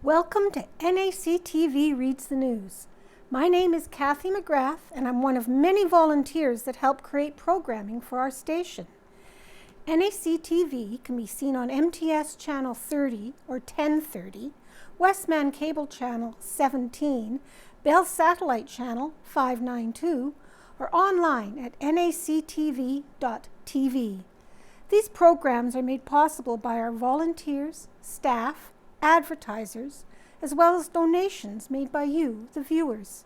Welcome to NACTV Reads the News. My name is Cathy McGrath, and I'm one of many volunteers that help create programming for our station. NACTV can be seen on MTS Channel 30 or 1030, Westman Cable Channel 17, Bell Satellite Channel 592, or online at nactv.tv. These programs are made possible by our volunteers, staff, advertisers, as well as donations made by you, the viewers.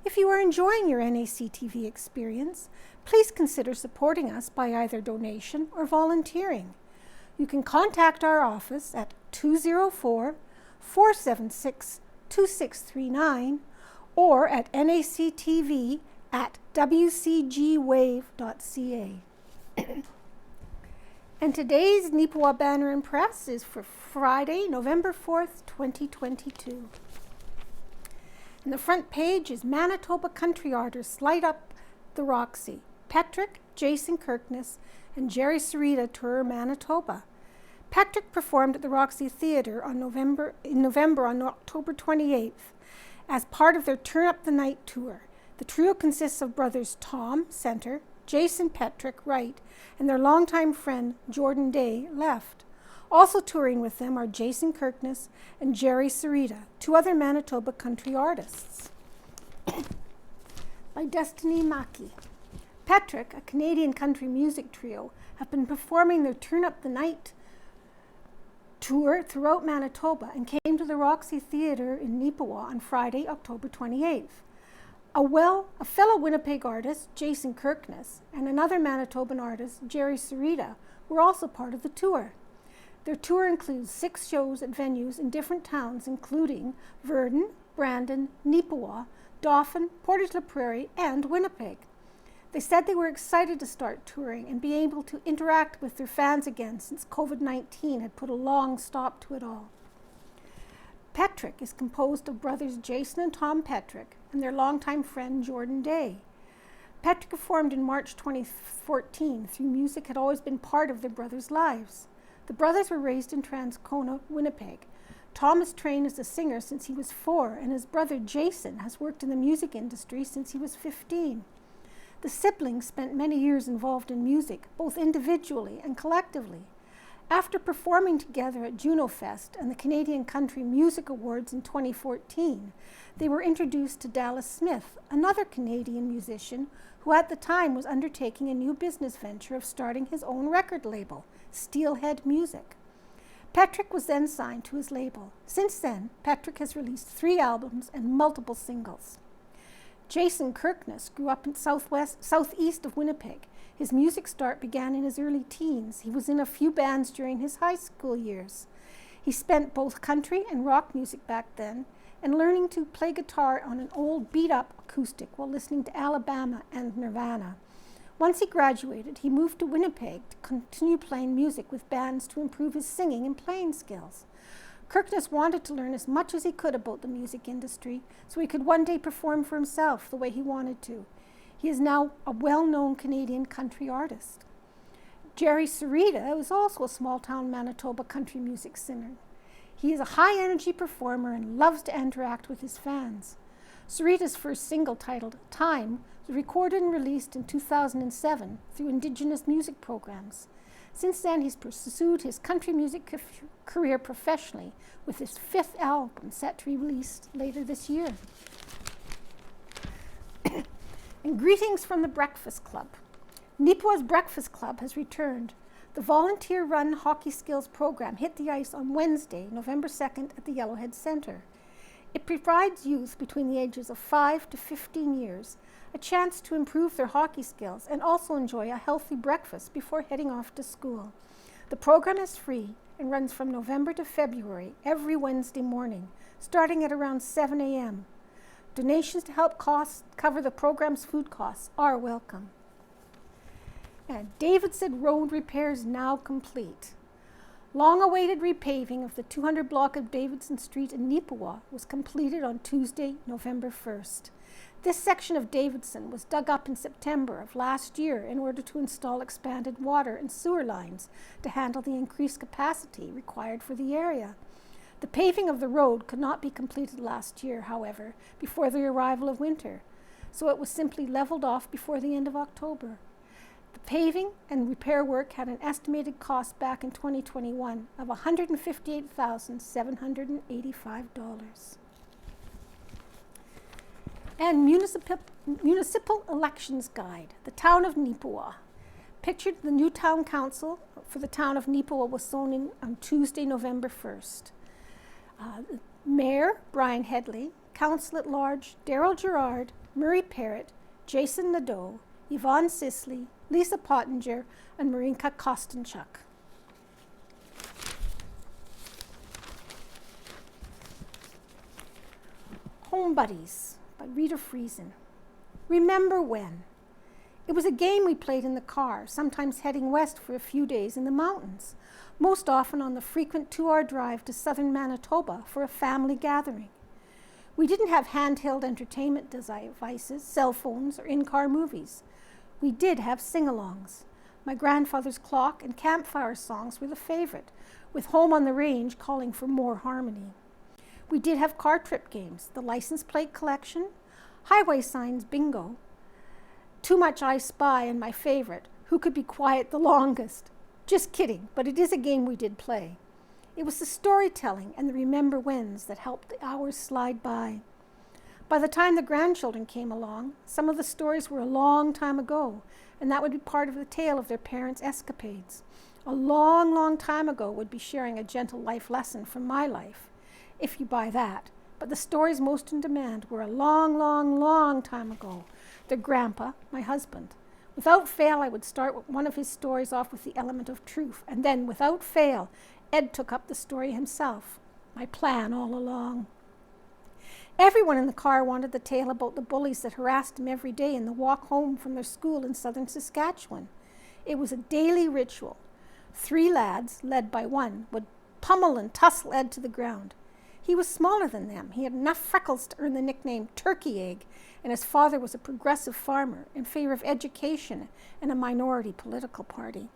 If you are enjoying your NACTV experience, please consider supporting us by either donation or volunteering. You can contact our office at 204-476-2639 or at nactv@wcgwave.ca. And today's Neepawa banner and press is for Friday, November 4th, 2022. And the front page is Manitoba country artists light up the Roxy. Patrick, Jason Kirkness, and Jerry Sarita tour Manitoba. Patrick performed at the Roxy Theatre in November on October 28th as part of their Turn Up the Night tour. The trio consists of brothers Tom, center, Jason Petrick, right, and their longtime friend Jordan Day, left. Also touring with them are Jason Kirkness and Jerry Sarita, two other Manitoba country artists. By Destiny Mackey. Petrick, a Canadian country music trio, have been performing their Turn Up the Night tour throughout Manitoba and came to the Roxy Theatre in Neepawa on Friday, October 28th. A fellow Winnipeg artist, Jason Kirkness, and another Manitoban artist, Jerry Sarita, were also part of the tour. Their tour includes 6 shows at venues in different towns, including Virden, Brandon, Neepawa, Dauphin, Portage la Prairie, and Winnipeg. They said they were excited to start touring and be able to interact with their fans again since COVID-19 had put a long stop to it all. Petrick is composed of brothers Jason and Tom Petrick and their longtime friend Jordan Day. Petrick formed in March 2014 through music had always been part of their brothers' lives. The brothers were raised in Transcona, Winnipeg. Tom is trained as a singer since he was 4, and his brother Jason has worked in the music industry since he was 15. The siblings spent many years involved in music, both individually and collectively. After performing together at Juno Fest and the Canadian Country Music Awards in 2014, they were introduced to Dallas Smith, another Canadian musician who at the time was undertaking a new business venture of starting his own record label, Steelhead Music. Petrick was then signed to his label. Since then, Petrick has released 3 albums and multiple singles. Jason Kirkness grew up in southeast of Winnipeg. His music start began in his early teens. He was in a few bands during his high school years. He spent both country and rock music back then and learning to play guitar on an old beat-up acoustic while listening to Alabama and Nirvana. Once he graduated, he moved to Winnipeg to continue playing music with bands to improve his singing and playing skills. Kirkness wanted to learn as much as he could about the music industry so he could one day perform for himself the way he wanted to. He is now a well-known Canadian country artist. Jerry Sarita is also a small-town Manitoba country music singer. He is a high-energy performer and loves to interact with his fans. Sarita's first single, titled Time, was recorded and released in 2007 through Indigenous music programs. Since then, he's pursued his country music career professionally with his 5th album set to be released later this year. And greetings from the Breakfast Club. Neepawa's Breakfast Club has returned. The volunteer-run hockey skills program hit the ice on Wednesday, November 2nd at the Yellowhead Centre. It provides youth between the ages of 5 to 15 years a chance to improve their hockey skills and also enjoy a healthy breakfast before heading off to school. The program is free and runs from November to February every Wednesday morning, starting at around 7 a.m. Donations to help cover the program's food costs are welcome. And Davidson Road repairs now complete. Long-awaited repaving of the 200 block of Davidson Street in Neepawa was completed on Tuesday, November 1st. This section of Davidson was dug up in September of last year in order to install expanded water and sewer lines to handle the increased capacity required for the area. The paving of the road could not be completed last year, however, before the arrival of winter, so it was simply leveled off before the end of October. The paving and repair work had an estimated cost back in 2021 of $158,785. And Municipal Elections Guide, the town of Neepawa. Pictured the new town council for the town of Neepawa was sworn in on Tuesday, November 1st. Mayor Brian Headley, Council at Large Daryl Gerard, Murray Parrott, Jason Nadeau, Yvonne Sisley, Lisa Pottinger, and Marinka Kostenchuk. Home Buddies by Rita Friesen. Remember when? It was a game we played in the car, sometimes heading west for a few days in the mountains, most often on the frequent 2-hour drive to southern Manitoba for a family gathering. We didn't have handheld entertainment devices, cell phones, or in-car movies. We did have sing-alongs. My grandfather's clock and campfire songs were the favorite, with Home on the Range calling for more harmony. We did have car trip games, the license plate collection, highway signs bingo, Too Much I Spy, and my favorite, Who Could Be Quiet the Longest. Just kidding, but it is a game we did play. It was the storytelling and the remember whens that helped the hours slide by. By the time the grandchildren came along, some of the stories were a long time ago, and that would be part of the tale of their parents' escapades. A long, long time ago would be sharing a gentle life lesson from my life, if you buy that. But the stories most in demand were a long, long, long time ago. Their grandpa, my husband. Without fail, I would start one of his stories off with the element of truth, and then, without fail, Ed took up the story himself. My plan all along. Everyone in the car wanted the tale about the bullies that harassed him every day in the walk home from their school in southern Saskatchewan. It was a daily ritual. 3 lads, led by one, would pummel and tussle Ed to the ground. He was smaller than them. He had enough freckles to earn the nickname Turkey Egg, and his father was a progressive farmer in favor of education and a minority political party.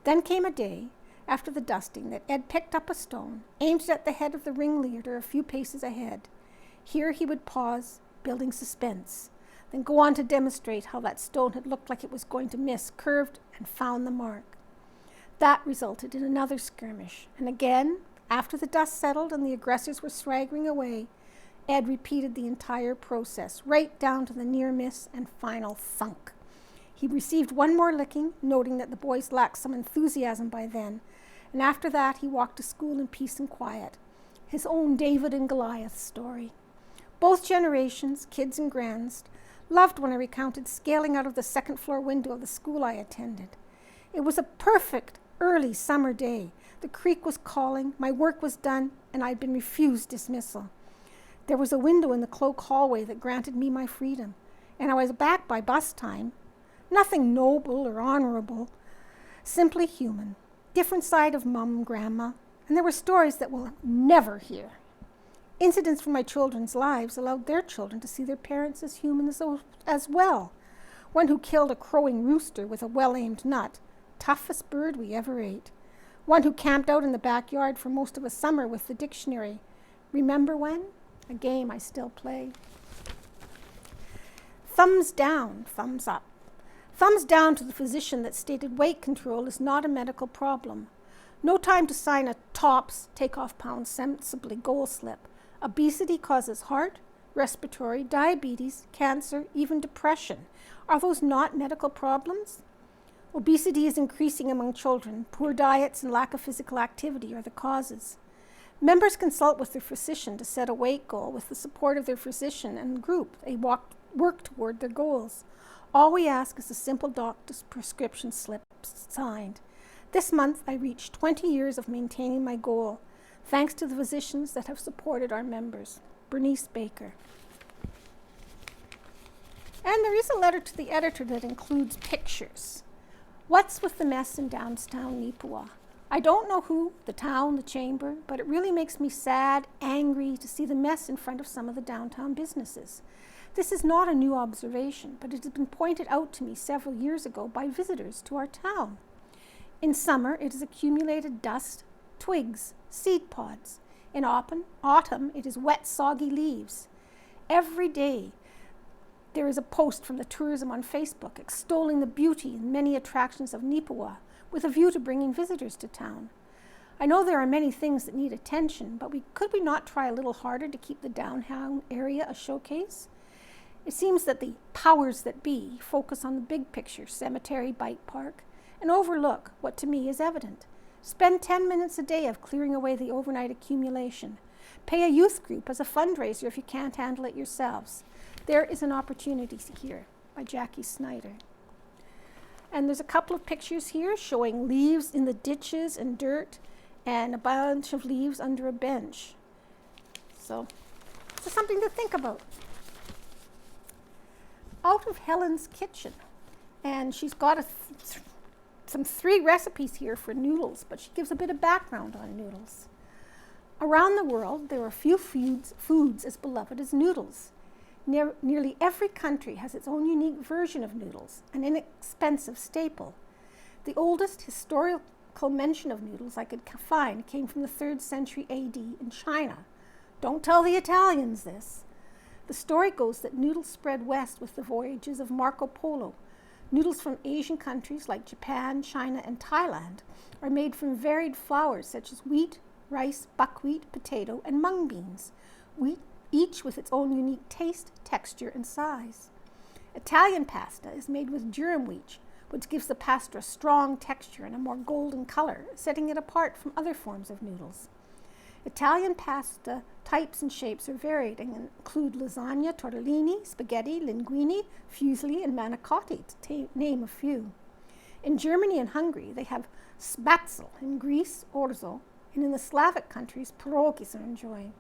Then came a day, after the dusting, that Ed picked up a stone, aimed it at the head of the ringleader a few paces ahead. Here he would pause, building suspense, then go on to demonstrate how that stone had looked like it was going to miss, curved, and found the mark. That resulted in another skirmish, and again, after the dust settled and the aggressors were swaggering away, Ed repeated the entire process, right down to the near miss and final thunk. He received one more licking, noting that the boys lacked some enthusiasm by then, and after that he walked to school in peace and quiet. His own David and Goliath story. Both generations, kids and grands, loved when I recounted scaling out of the second-floor window of the school I attended. It was a perfect early summer day. The creek was calling, my work was done, and I'd been refused dismissal. There was a window in the cloak hallway that granted me my freedom, and I was back by bus time. Nothing noble or honorable, simply human. Different side of Mum and Grandma, and there were stories that we'll never hear. Incidents from my children's lives allowed their children to see their parents as human as well. One who killed a crowing rooster with a well-aimed nut, toughest bird we ever ate. One who camped out in the backyard for most of a summer with the dictionary. Remember when? A game I still play. Thumbs down, thumbs up. Thumbs down to the physician that stated weight control is not a medical problem. No time to sign a TOPS, take off pounds sensibly goal slip. Obesity causes heart, respiratory, diabetes, cancer, even depression. Are those not medical problems? Obesity is increasing among children. Poor diets and lack of physical activity are the causes. Members consult with their physician to set a weight goal. With the support of their physician and group, they work toward their goals. All we ask is a simple doctor's prescription slip signed. This month, I reached 20 years of maintaining my goal, thanks to the physicians that have supported our members. Bernice Baker. And there is a letter to the editor that includes pictures. What's with the mess in downtown Neepawa? I don't know who, the town, the chamber, but it really makes me sad, angry to see the mess in front of some of the downtown businesses. This is not a new observation, but it has been pointed out to me several years ago by visitors to our town. In summer, it has accumulated dust, twigs, seed pods. In autumn, it is wet, soggy leaves. Every day, there is a post from the tourism on Facebook extolling the beauty and many attractions of Neepawa with a view to bringing visitors to town. I know there are many things that need attention, but could we not try a little harder to keep the downtown area a showcase? It seems that the powers that be focus on the big picture, cemetery, bike park, and overlook what to me is evident. Spend 10 minutes a day of clearing away the overnight accumulation. Pay a youth group as a fundraiser if you can't handle it yourselves. There is an opportunity here, by Jackie Snyder. And there's a couple of pictures here showing leaves in the ditches and dirt, and a bunch of leaves under a bench. So, it's something to think about. Out of Helen's kitchen, and she's got some 3 recipes here for noodles, but she gives a bit of background on noodles. Around the world, there are few foods as beloved as noodles. Nearly every country has its own unique version of noodles, an inexpensive staple. The oldest historical mention of noodles I could find came from the 3rd century AD in China. Don't tell the Italians this. The story goes that noodles spread west with the voyages of Marco Polo. Noodles from Asian countries like Japan, China, and Thailand are made from varied flours such as wheat, rice, buckwheat, potato, and mung beans, each with its own unique taste, texture, and size. Italian pasta is made with durum wheat, which gives the pasta a strong texture and a more golden color, setting it apart from other forms of noodles. Italian pasta types and shapes are varied and include lasagna, tortellini, spaghetti, linguine, fusilli, and manicotti, to name a few. In Germany and Hungary, they have spatzel, in Greece, orzo, and in the Slavic countries, pierogies are enjoyed.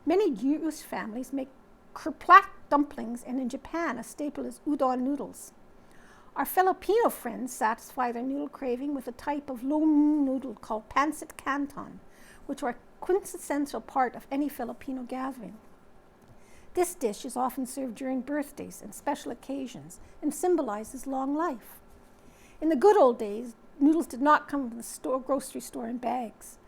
Many Jewish families make krplat dumplings, and in Japan, a staple is udon noodles. Our Filipino friends satisfy their noodle craving with a type of loam noodle called pancit canton, which are a quintessential part of any Filipino gathering. This dish is often served during birthdays and special occasions and symbolizes long life. In the good old days, noodles did not come from the grocery store in bags.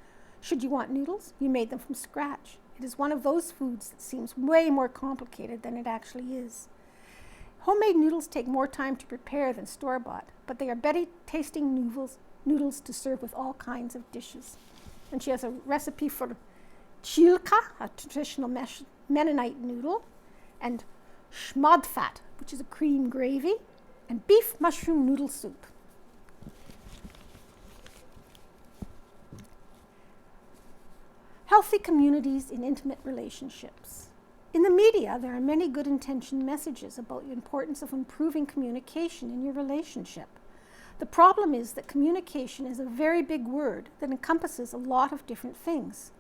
Should you want noodles, you made them from scratch. It is one of those foods that seems way more complicated than it actually is. Homemade noodles take more time to prepare than store-bought, but they are better tasting noodles to serve with all kinds of dishes. And she has a recipe for chilka, a traditional Mennonite noodle, and schmodfat, which is a cream gravy, and beef mushroom noodle soup. Healthy communities in intimate relationships. In the media, there are many good-intentioned messages about the importance of improving communication in your relationship. The problem is that communication is a very big word that encompasses a lot of different things.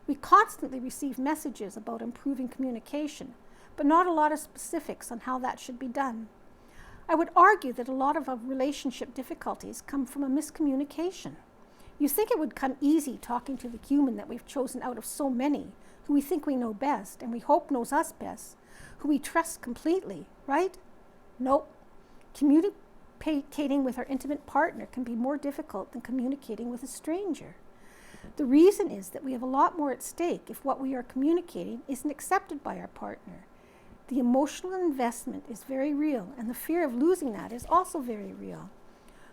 We constantly receive messages about improving communication, but not a lot of specifics on how that should be done. I would argue that a lot of our relationship difficulties come from a miscommunication. You think it would come easy talking to the human that we've chosen out of so many, who we think we know best and we hope knows us best, who we trust completely, right? Nope. Communicating with our intimate partner can be more difficult than communicating with a stranger. The reason is that we have a lot more at stake if what we are communicating isn't accepted by our partner. The emotional investment is very real, and the fear of losing that is also very real.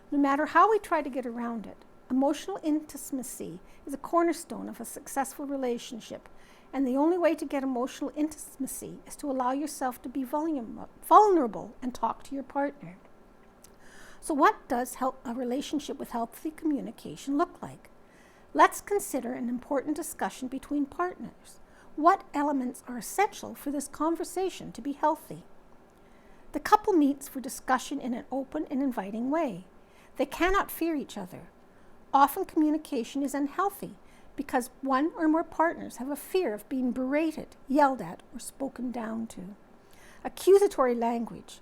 No matter how we try to get around it, emotional intimacy is a cornerstone of a successful relationship, and the only way to get emotional intimacy is to allow yourself to be vulnerable and talk to your partner. So what does a relationship with healthy communication look like? Let's consider an important discussion between partners. What elements are essential for this conversation to be healthy? The couple meets for discussion in an open and inviting way. They cannot fear each other. Often communication is unhealthy because one or more partners have a fear of being berated, yelled at, or spoken down to. Accusatory language,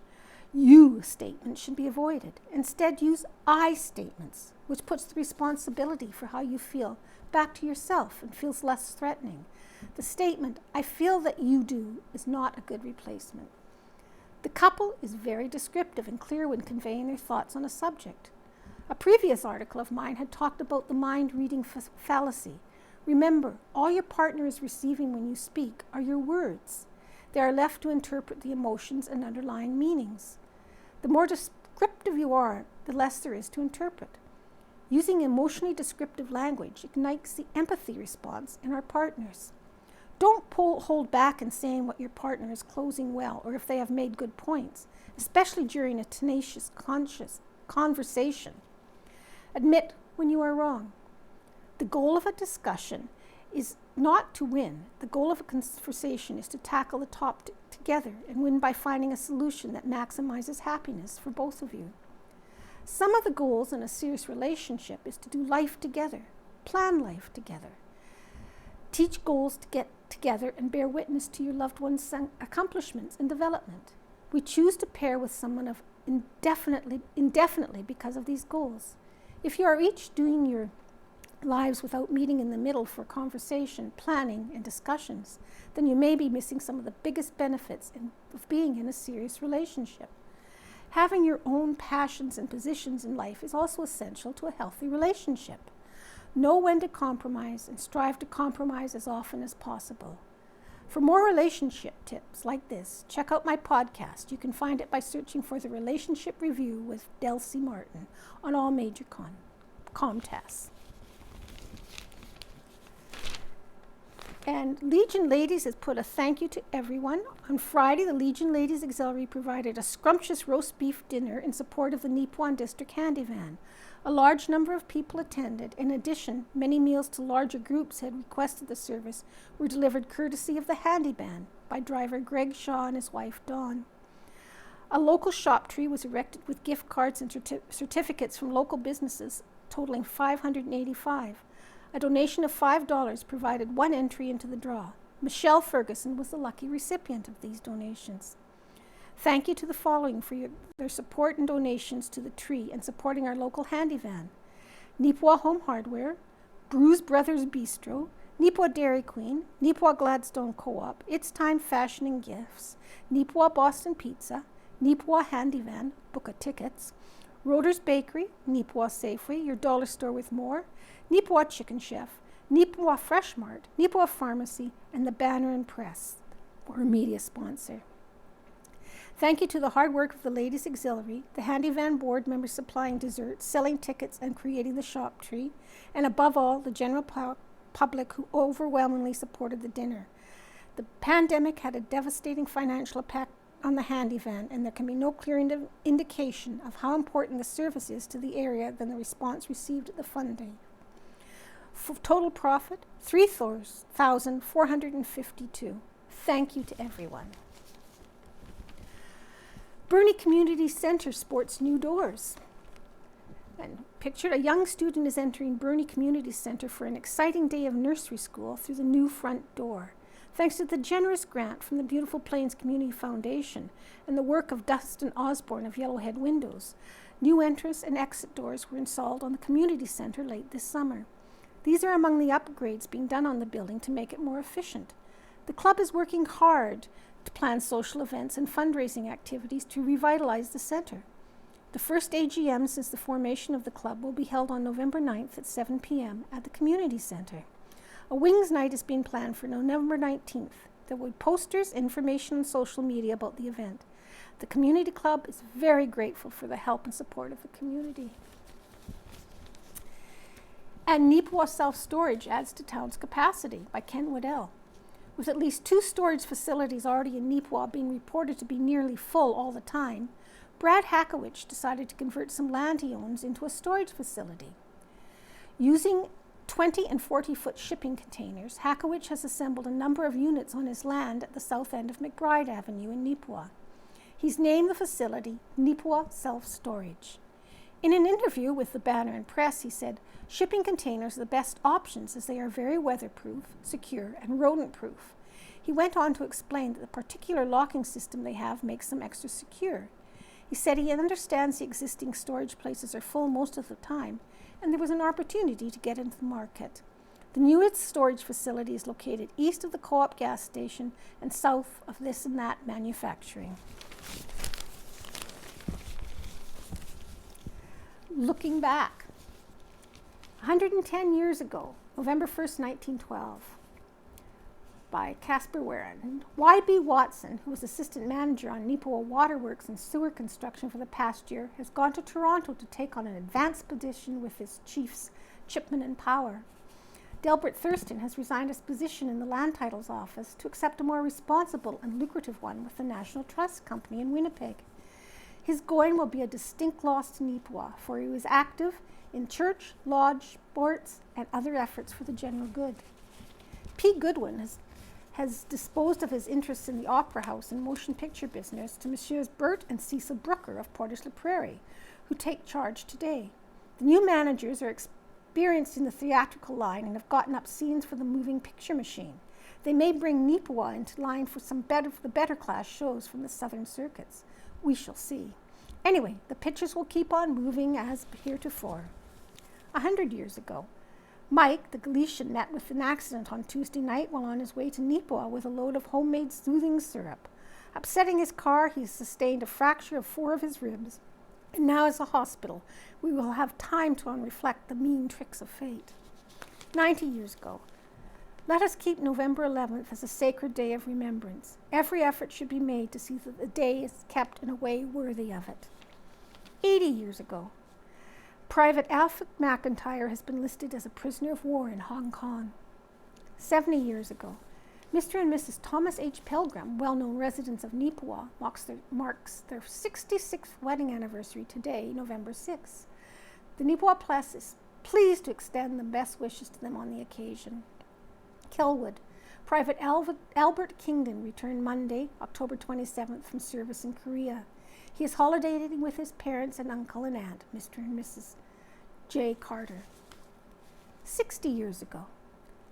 you statements should be avoided. Instead, use I statements, which puts the responsibility for how you feel back to yourself and feels less threatening. The statement, I feel that you do, is not a good replacement. The couple is very descriptive and clear when conveying their thoughts on a subject. A previous article of mine had talked about the mind reading fallacy, Remember, all your partner is receiving when you speak are your words. They are left to interpret the emotions and underlying meanings. The more descriptive you are, the less there is to interpret. Using emotionally descriptive language ignites the empathy response in our partners. Don't hold back in saying what your partner is closing well or if they have made good points, especially during a tenacious, conscious conversation. Admit when you are wrong. The goal of a discussion is not to win. The goal of a conversation is to tackle the topic together and win by finding a solution that maximizes happiness for both of you. Some of the goals in a serious relationship is to do life together, plan life together, teach goals to get together and bear witness to your loved one's accomplishments and development. We choose to pair with someone indefinitely because of these goals. If you are each doing your lives without meeting in the middle for conversation, planning, and discussions, then you may be missing some of the biggest benefits of being in a serious relationship. Having your own passions and positions in life is also essential to a healthy relationship. Know when to compromise and strive to compromise as often as possible. For more relationship tips like this, check out my podcast. You can find it by searching for the Relationship Review with Delcy Martin on all major Comcasts. And Legion Ladies has put a thank you to everyone. On Friday, the Legion Ladies Auxiliary provided a scrumptious roast beef dinner in support of the Neepawa District Handy Van. A large number of people attended. In addition, many meals to larger groups had requested the service were delivered courtesy of the Handy Van by driver Greg Shaw and his wife Dawn. A local shop tree was erected with gift cards and certificates from local businesses totaling $585. A donation of $5 provided one entry into the draw. Michelle Ferguson was the lucky recipient of these donations. Thank you to the following for their support and donations to the tree and supporting our local handy van: Neepawa Home Hardware, Bruise Brothers Bistro, Neepawa Dairy Queen, Neepawa Gladstone Co-op, It's Time Fashion and Gifts, Neepawa Boston Pizza, Neepawa Handy Van, Book of Tickets, Roder's Bakery, Neepawa Safeway, your dollar store with more, Neepawa Chicken Chef, Neepawa Fresh Mart, Neepawa Pharmacy, and the Banner and Press, or media sponsor. Thank you to the hard work of the Ladies Auxiliary, the Handy Van board members supplying desserts, selling tickets, and creating the shop tree, and above all, the general public who overwhelmingly supported the dinner. The pandemic had a devastating financial impact on the Handy Van, and there can be no clear indication of how important the service is to the area than the response received at the fun day. For total profit, $3,452. Thank you to everyone. Burnie Community Center sports new doors. And pictured, a young student is entering Burnie Community Center for an exciting day of nursery school through the new front door. Thanks to the generous grant from the Beautiful Plains Community Foundation and the work of Dustin Osborne of Yellowhead Windows, new entrance and exit doors were installed on the community center late this summer. These are among the upgrades being done on the building to make it more efficient. The club is working hard to plan social events and fundraising activities to revitalize the center. The first AGM since the formation of the club will be held on November 9th at 7 p.m. at the community center. A Wings Night is being planned for November 19th. There will be posters, information on social media about the event. The community club is very grateful for the help and support of the community. And Neepawa Self-Storage adds to town's capacity by Ken Waddell. With at least 2 storage facilities already in Neepawa being reported to be nearly full all the time, Brad Hackowich decided to convert some land he owns into a storage facility. Using 20 and 40-foot shipping containers, Hackowich has assembled a number of units on his land at the south end of McBride Avenue in Neepawa. He's named the facility Neepawa Self-Storage. In an interview with the Banner and Press, he said, "Shipping containers are the best options as they are very weatherproof, secure, and rodent-proof." He went on to explain that the particular locking system they have makes them extra secure. He said he understands the existing storage places are full most of the time, and there was an opportunity to get into the market. The newest storage facility is located east of the Co-op gas station and south of This and That Manufacturing. Looking back, 110 years ago, November 1st, 1912, by Casper Warren. Y.B. Watson, who was assistant manager on Neepawa waterworks and sewer construction for the past year, has gone to Toronto to take on an advanced position with his chiefs, Chipman and Power. Delbert Thurston has resigned his position in the Land Titles Office to accept a more responsible and lucrative one with the National Trust Company in Winnipeg. His going will be a distinct loss to Neepawa, for he was active in church, lodge, sports, and other efforts for the general good. P. Goodwin has disposed of his interests in the Opera House and motion picture business to Messrs. Bert and Cecil Brooker of Portage-la-Prairie, who take charge today. The new managers are experienced in the theatrical line and have gotten up scenes for the moving picture machine. They may bring Neepawa into line for the better class shows from the southern circuits. We shall see. Anyway, the pictures will keep on moving as heretofore. 100 years ago, Mike, the Galician, met with an accident on Tuesday night while on his way to Neepawa with a load of homemade soothing syrup. Upsetting his car, he sustained a fracture of 4 of his ribs, and now is a hospital. We will have time to reflect the mean tricks of fate. 90 years ago, let us keep November 11th as a sacred day of remembrance. Every effort should be made to see that the day is kept in a way worthy of it. 80 years ago, Private Alfred McIntyre has been listed as a prisoner of war in Hong Kong. 70 years ago, Mr. and Mrs. Thomas H. Pilgrim, well-known residents of Neepawa, marks their 66th wedding anniversary today, November 6th. The Neepawa Press is pleased to extend the best wishes to them on the occasion. Kilwood, Private Albert Kingdon returned Monday, October 27th from service in Korea. He is holidaying with his parents and uncle and aunt, Mr. and Mrs. J. Carter. 60 years ago,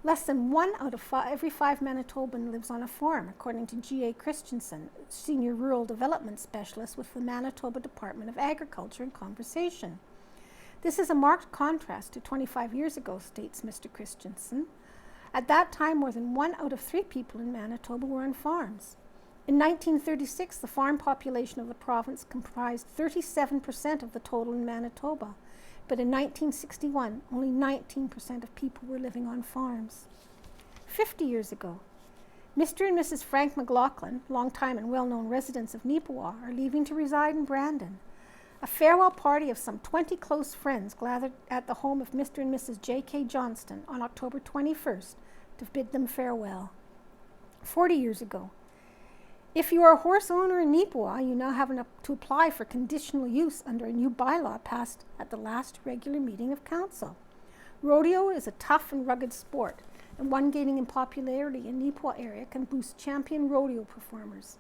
less than 1 out of every 5 Manitoban lives on a farm, according to G.A. Christensen, Senior Rural Development Specialist with the Manitoba Department of Agriculture and Conservation. This is a marked contrast to 25 years ago, states Mr. Christensen. At that time, more than 1 out of 3 people in Manitoba were on farms. In 1936, the farm population of the province comprised 37% of the total in Manitoba, but in 1961, only 19% of people were living on farms. 50 years ago, Mr. and Mrs. Frank McLaughlin, longtime and well-known residents of Neepawa, are leaving to reside in Brandon. A farewell party of some 20 close friends gathered at the home of Mr. and Mrs. J.K. Johnston on October 21st to bid them farewell. 40 years ago, if you are a horse owner in Neepawa, you now have to apply for conditional use under a new bylaw passed at the last regular meeting of council. Rodeo is a tough and rugged sport, and one gaining in popularity in Neepawa area can boost champion rodeo performers.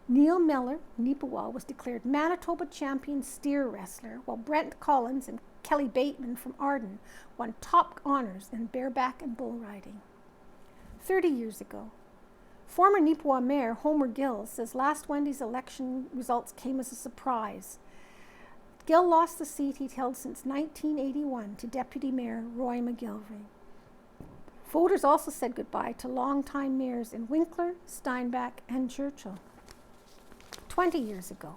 Neil Miller, Neepawa, was declared Manitoba champion steer wrestler, while Brent Collins and Kelly Bateman from Arden won top honors in bareback and bull riding. 30 years ago, former Neepawa Mayor Homer Gill says last Wednesday's election results came as a surprise. Gill lost the seat he'd held since 1981 to Deputy Mayor Roy McGilvray. Voters also said goodbye to longtime mayors in Winkler, Steinbach, and Churchill. 20 years ago,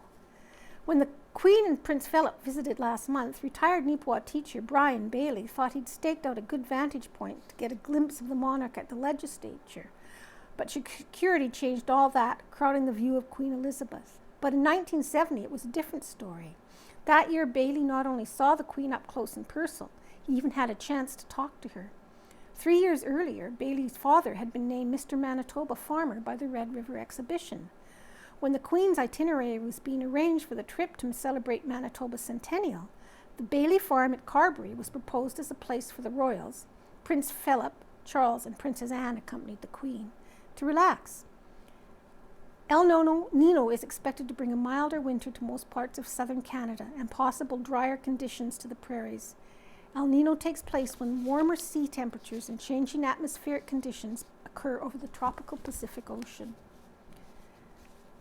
when the Queen and Prince Philip visited last month, retired Neepawa teacher Brian Bailey thought he'd staked out a good vantage point to get a glimpse of the monarch at the legislature. But security changed all that, crowding the view of Queen Elizabeth. But in 1970, it was a different story. That year, Bailey not only saw the Queen up close and personal, he even had a chance to talk to her. 3 years earlier, Bailey's father had been named Mr. Manitoba Farmer by the Red River Exhibition. When the Queen's itinerary was being arranged for the trip to celebrate Manitoba's centennial, the Bailey farm at Carberry was proposed as a place for the royals. Prince Philip, Charles, and Princess Anne accompanied the Queen to relax. El Nino is expected to bring a milder winter to most parts of southern Canada and possible drier conditions to the prairies. El Nino takes place when warmer sea temperatures and changing atmospheric conditions occur over the tropical Pacific Ocean.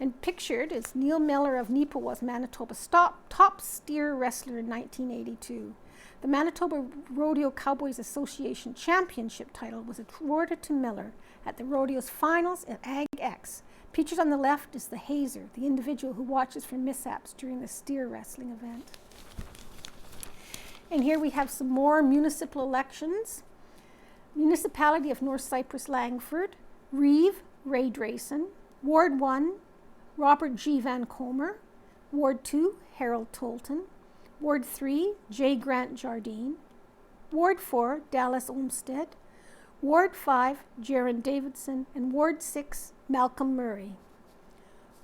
And pictured is Neil Miller of Neepawa's Manitoba's top steer wrestler in 1982. The Manitoba Rodeo Cowboys Association championship title was awarded to Miller at the rodeo's finals at Ag-X. Pictured on the left is the hazer, the individual who watches for mishaps during the steer wrestling event. And here we have some more municipal elections. Municipality of North Cyprus Langford, Reeve Ray Drayson, Ward 1, Robert G. Van Comer, Ward 2, Harold Tolton, Ward 3, J. Grant Jardine, Ward 4, Dallas Olmsted, Ward 5, Jaron Davidson, and Ward 6, Malcolm Murray.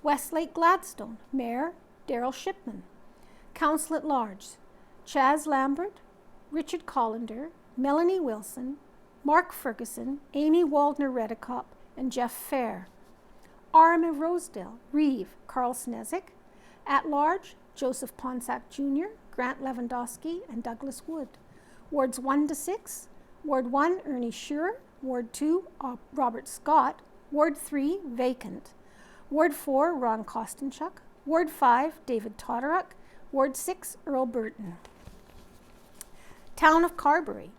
Westlake Gladstone, Mayor Daryl Shipman. Council at Large, Chaz Lambert, Richard Collender, Melanie Wilson, Mark Ferguson, Amy Waldner-Redicop, and Jeff Fair. RM of Rosedale, Reeve Carl Snezik. At Large, Joseph Ponsack Jr., Grant Lewandowski, and Douglas Wood. Wards 1 to 6, Ward 1, Ernie Shearer, Ward 2, Robert Scott, Ward 3, vacant. Ward 4, Ron Kostenchuk, Ward 5, David Todoruk, Ward 6, Earl Burton. Town of Carberry,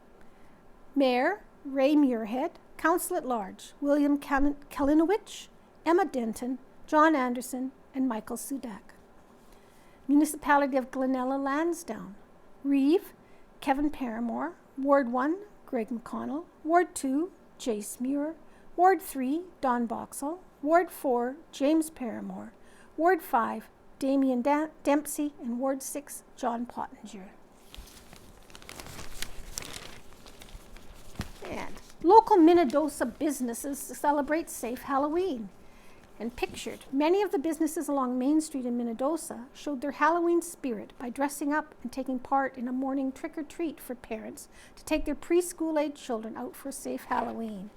Mayor Ray Muirhead, Council at Large, William Kalinowicz, Emma Denton, John Anderson, and Michael Sudak. Municipality of Glenella Lansdowne, Reeve Kevin Paramore, Ward 1, Greg McConnell, Ward 2, Jace Muir, Ward 3, Don Boxall, Ward 4, James Paramore, Ward 5, Damian Dempsey, and Ward 6, John Pottinger. And local Minnedosa businesses celebrate Safe Halloween. And pictured, many of the businesses along Main Street in Minnedosa showed their Halloween spirit by dressing up and taking part in a morning trick-or-treat for parents to take their preschool-age children out for a safe Halloween.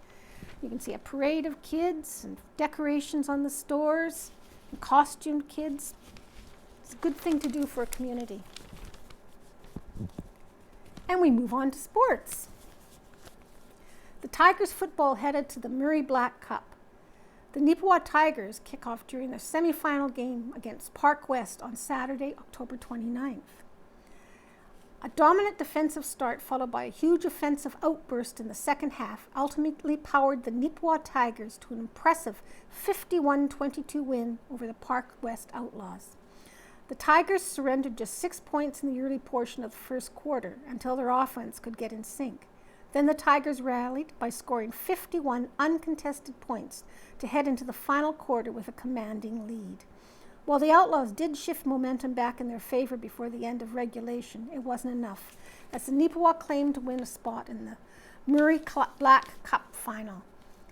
You can see a parade of kids and decorations on the stores and costumed kids. It's a good thing to do for a community. And we move on to sports. The Tigers football headed to the Murray Black Cup. The Neepawa Tigers kick off during their semifinal game against Park West on Saturday, October 29th. A dominant defensive start followed by a huge offensive outburst in the second half ultimately powered the Neepawa Tigers to an impressive 51-22 win over the Park West Outlaws. The Tigers surrendered just 6 points in the early portion of the first quarter until their offense could get in sync. Then the Tigers rallied by scoring 51 uncontested points to head into the final quarter with a commanding lead. While the Outlaws did shift momentum back in their favor before the end of regulation, it wasn't enough, as the Neepawa claimed to win a spot in the Murray Black Cup final.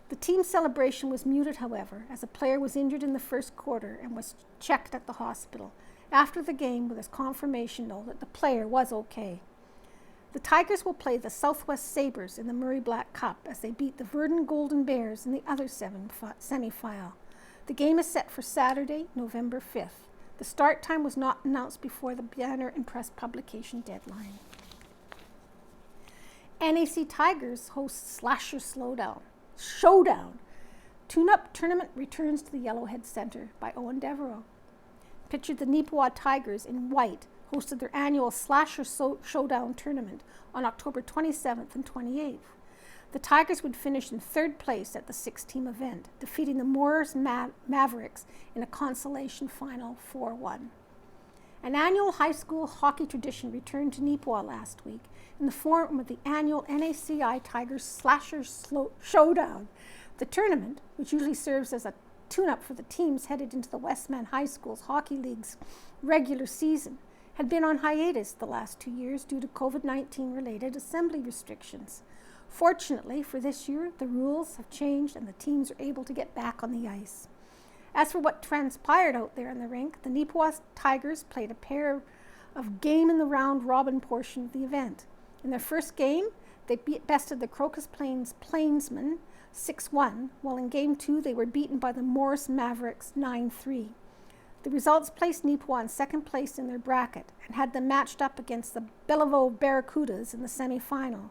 The team celebration was muted, however, as a player was injured in the first quarter and was checked at the hospital after the game with his confirmation, though, that the player was okay. The Tigers will play the Southwest Sabres in the Murray Black Cup as they beat the Verdun Golden Bears in the other semifinal. The game is set for Saturday, November 5th. The start time was not announced before the banner and press publication deadline. NAC Tigers host Slasher Showdown. Tune-Up Tournament returns to the Yellowhead Center by Owen Devereaux. Pictured the Neepawa Tigers in white hosted their annual Slasher Showdown tournament on October 27th and 28th. The Tigers would finish in third place at the 6-team event, defeating the Moores Mavericks in a consolation final 4-1. An annual high school hockey tradition returned to Neepawa last week in the form of the annual NACI Tigers Slasher Showdown. The tournament, which usually serves as a tune-up for the teams headed into the Westman High School's Hockey League's regular season, had been on hiatus the last 2 years due to COVID-19 related assembly restrictions. Fortunately for this year, the rules have changed and the teams are able to get back on the ice. As for what transpired out there in the rink, the Neepawa Tigers played a pair of game in the round robin portion of the event. In their first game, they bested the Crocus Plains Plainsmen 6-1, while in game 2 they were beaten by the Morris Mavericks 9-3. The results placed Neepawa in second place in their bracket and had them matched up against the Bellevue Barracudas in the semifinal.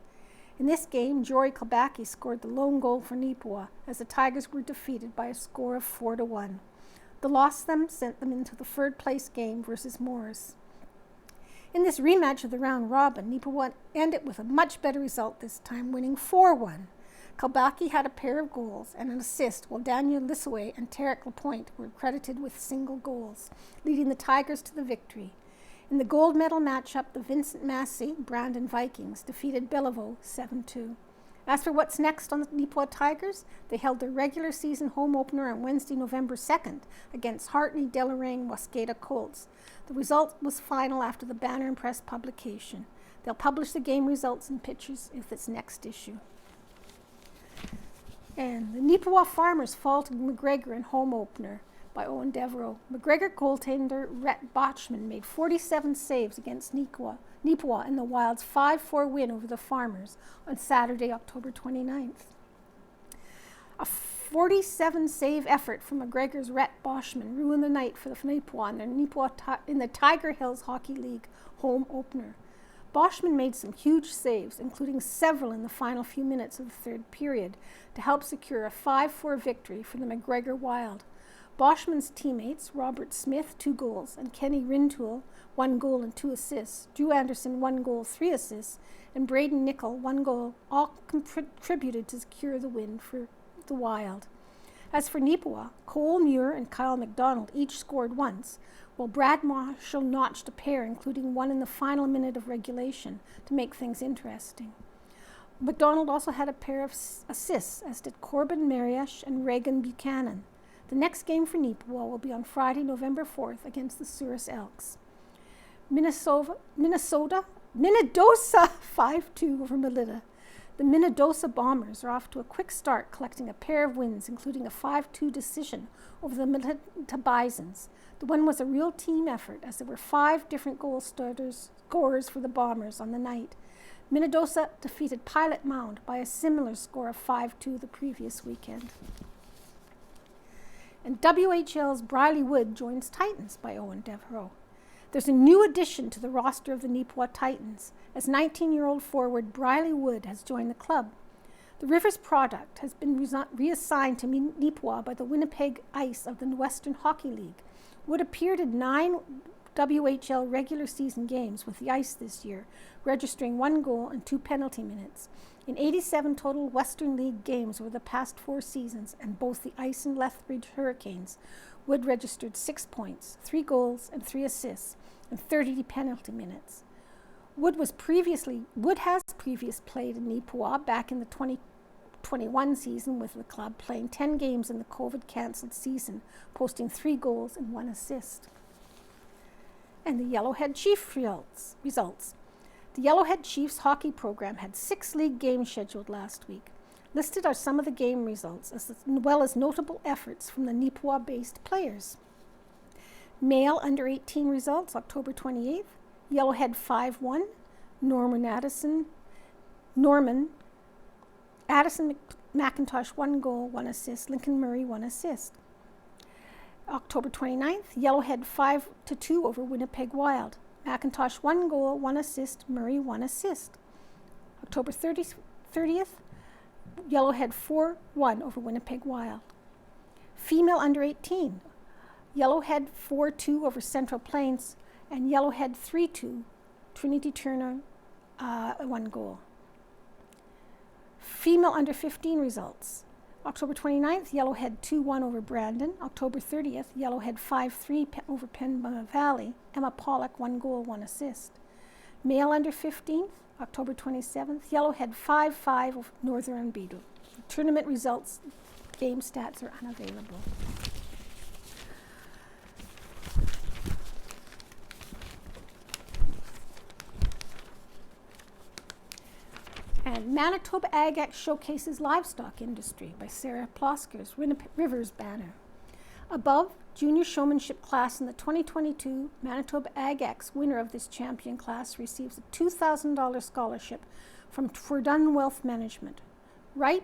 In this game, Jory Kalbaki scored the lone goal for Neepawa as the Tigers were defeated by a score of 4-1. The loss sent them into the third place game versus Morris. In this rematch of the round robin, Neepawa ended with a much better result this time, winning 4-1. Kalbaki had a pair of goals and an assist, while Daniel Lissaway and Tarek Lapointe were credited with single goals, leading the Tigers to the victory. In the gold medal matchup, the Vincent Massey Brandon Vikings defeated Bellevue 7-2. As for what's next on the Neepawa Tigers, they held their regular season home opener on Wednesday, November 2nd against Hartney Deloraine Wascata Colts. The result was final after the banner and press publication. They'll publish the game results and pictures in its next issue. And the Neepawa Farmers fall to McGregor in home opener by Owen Devereaux. McGregor goaltender Rhett Botchman made 47 saves against Neepawa in the Wild's 5-4 win over the Farmers on Saturday, October 29th. A 47-save effort from McGregor's Rhett Botchman ruined the night for the Neepawa in the Tiger Hills Hockey League home opener. Botchman made some huge saves, including several in the final few minutes of the third period, to help secure a 5-4 victory for the McGregor Wild. Botchman's teammates, Robert Smith, 2 goals, and Kenny Rintoul, 1 goal and 2 assists, Drew Anderson, 1 goal, 3 assists, and Braden Nickel, 1 goal, all contributed to secure the win for the Wild. As for Neepawa, Cole Muir and Kyle McDonald each scored once, while Brad Marshall notched a pair, including one in the final minute of regulation, to make things interesting. McDonald also had a pair of assists, as did Corbin Mariesh and Reagan Buchanan. The next game for Neepawa will be on Friday, November 4th against the Souris Elks. Minnesota 5-2 over Melita. The Minnesota Bombers are off to a quick start, collecting a pair of wins, including a 5-2 decision over the Melita Bisons. The win was a real team effort, as there were 5 different scorers for the Bombers on the night. Minnesota defeated Pilot Mound by a similar score of 5-2 the previous weekend. And WHL's Briley Wood joins Titans by Owen Devereaux. There's a new addition to the roster of the Neepawa Titans, as 19-year-old forward Briley Wood has joined the club. The Rivers product has been reassigned to Neepawa by the Winnipeg Ice of the Western Hockey League. Wood appeared in 9 WHL regular season games with the Ice this year, registering 1 goal and 2 penalty minutes. In 87 total Western League games over the past 4 seasons, and both the Ice and Lethbridge Hurricanes, Wood registered 6 points, 3 goals, and 3 assists, and 30 penalty minutes. Wood has previously played in Neepawa back in the 2021 season with the club, playing 10 games in the COVID-cancelled season, posting 3 goals and 1 assist. And the Yellowhead Chief results. The Yellowhead Chiefs hockey program had 6 league games scheduled last week. Listed are some of the game results, as well as notable efforts from the Neepawa-based players. Male under-18 results, October 28th. Yellowhead 5-1. Addison McIntosh 1 goal, 1 assist. Lincoln Murray 1 assist. October 29th. Yellowhead 5-2 over Winnipeg Wild. McIntosh 1 goal, 1 assist. Murray 1 assist. October 30th. Yellowhead 4-1 over Winnipeg Wild. Female under-18. Yellowhead 4-2 over Central Plains, and Yellowhead 3-2, Trinity Turner, 1 goal. Female under-15 results. October 29th, Yellowhead 2-1 over Brandon. October 30th, Yellowhead 5-3 over Pembina Valley. Emma Pollock, 1 goal, 1 assist. Male under-15th, October 27th, Yellowhead 5-5 over Northern Beetle. Tournament results, game stats are unavailable. And Manitoba AgX showcases livestock industry by Sarah Plosker's Rivers banner. Above, junior showmanship class in the 2022 Manitoba AgX winner of this champion class receives a $2,000 scholarship from Verdun Wealth Management. Right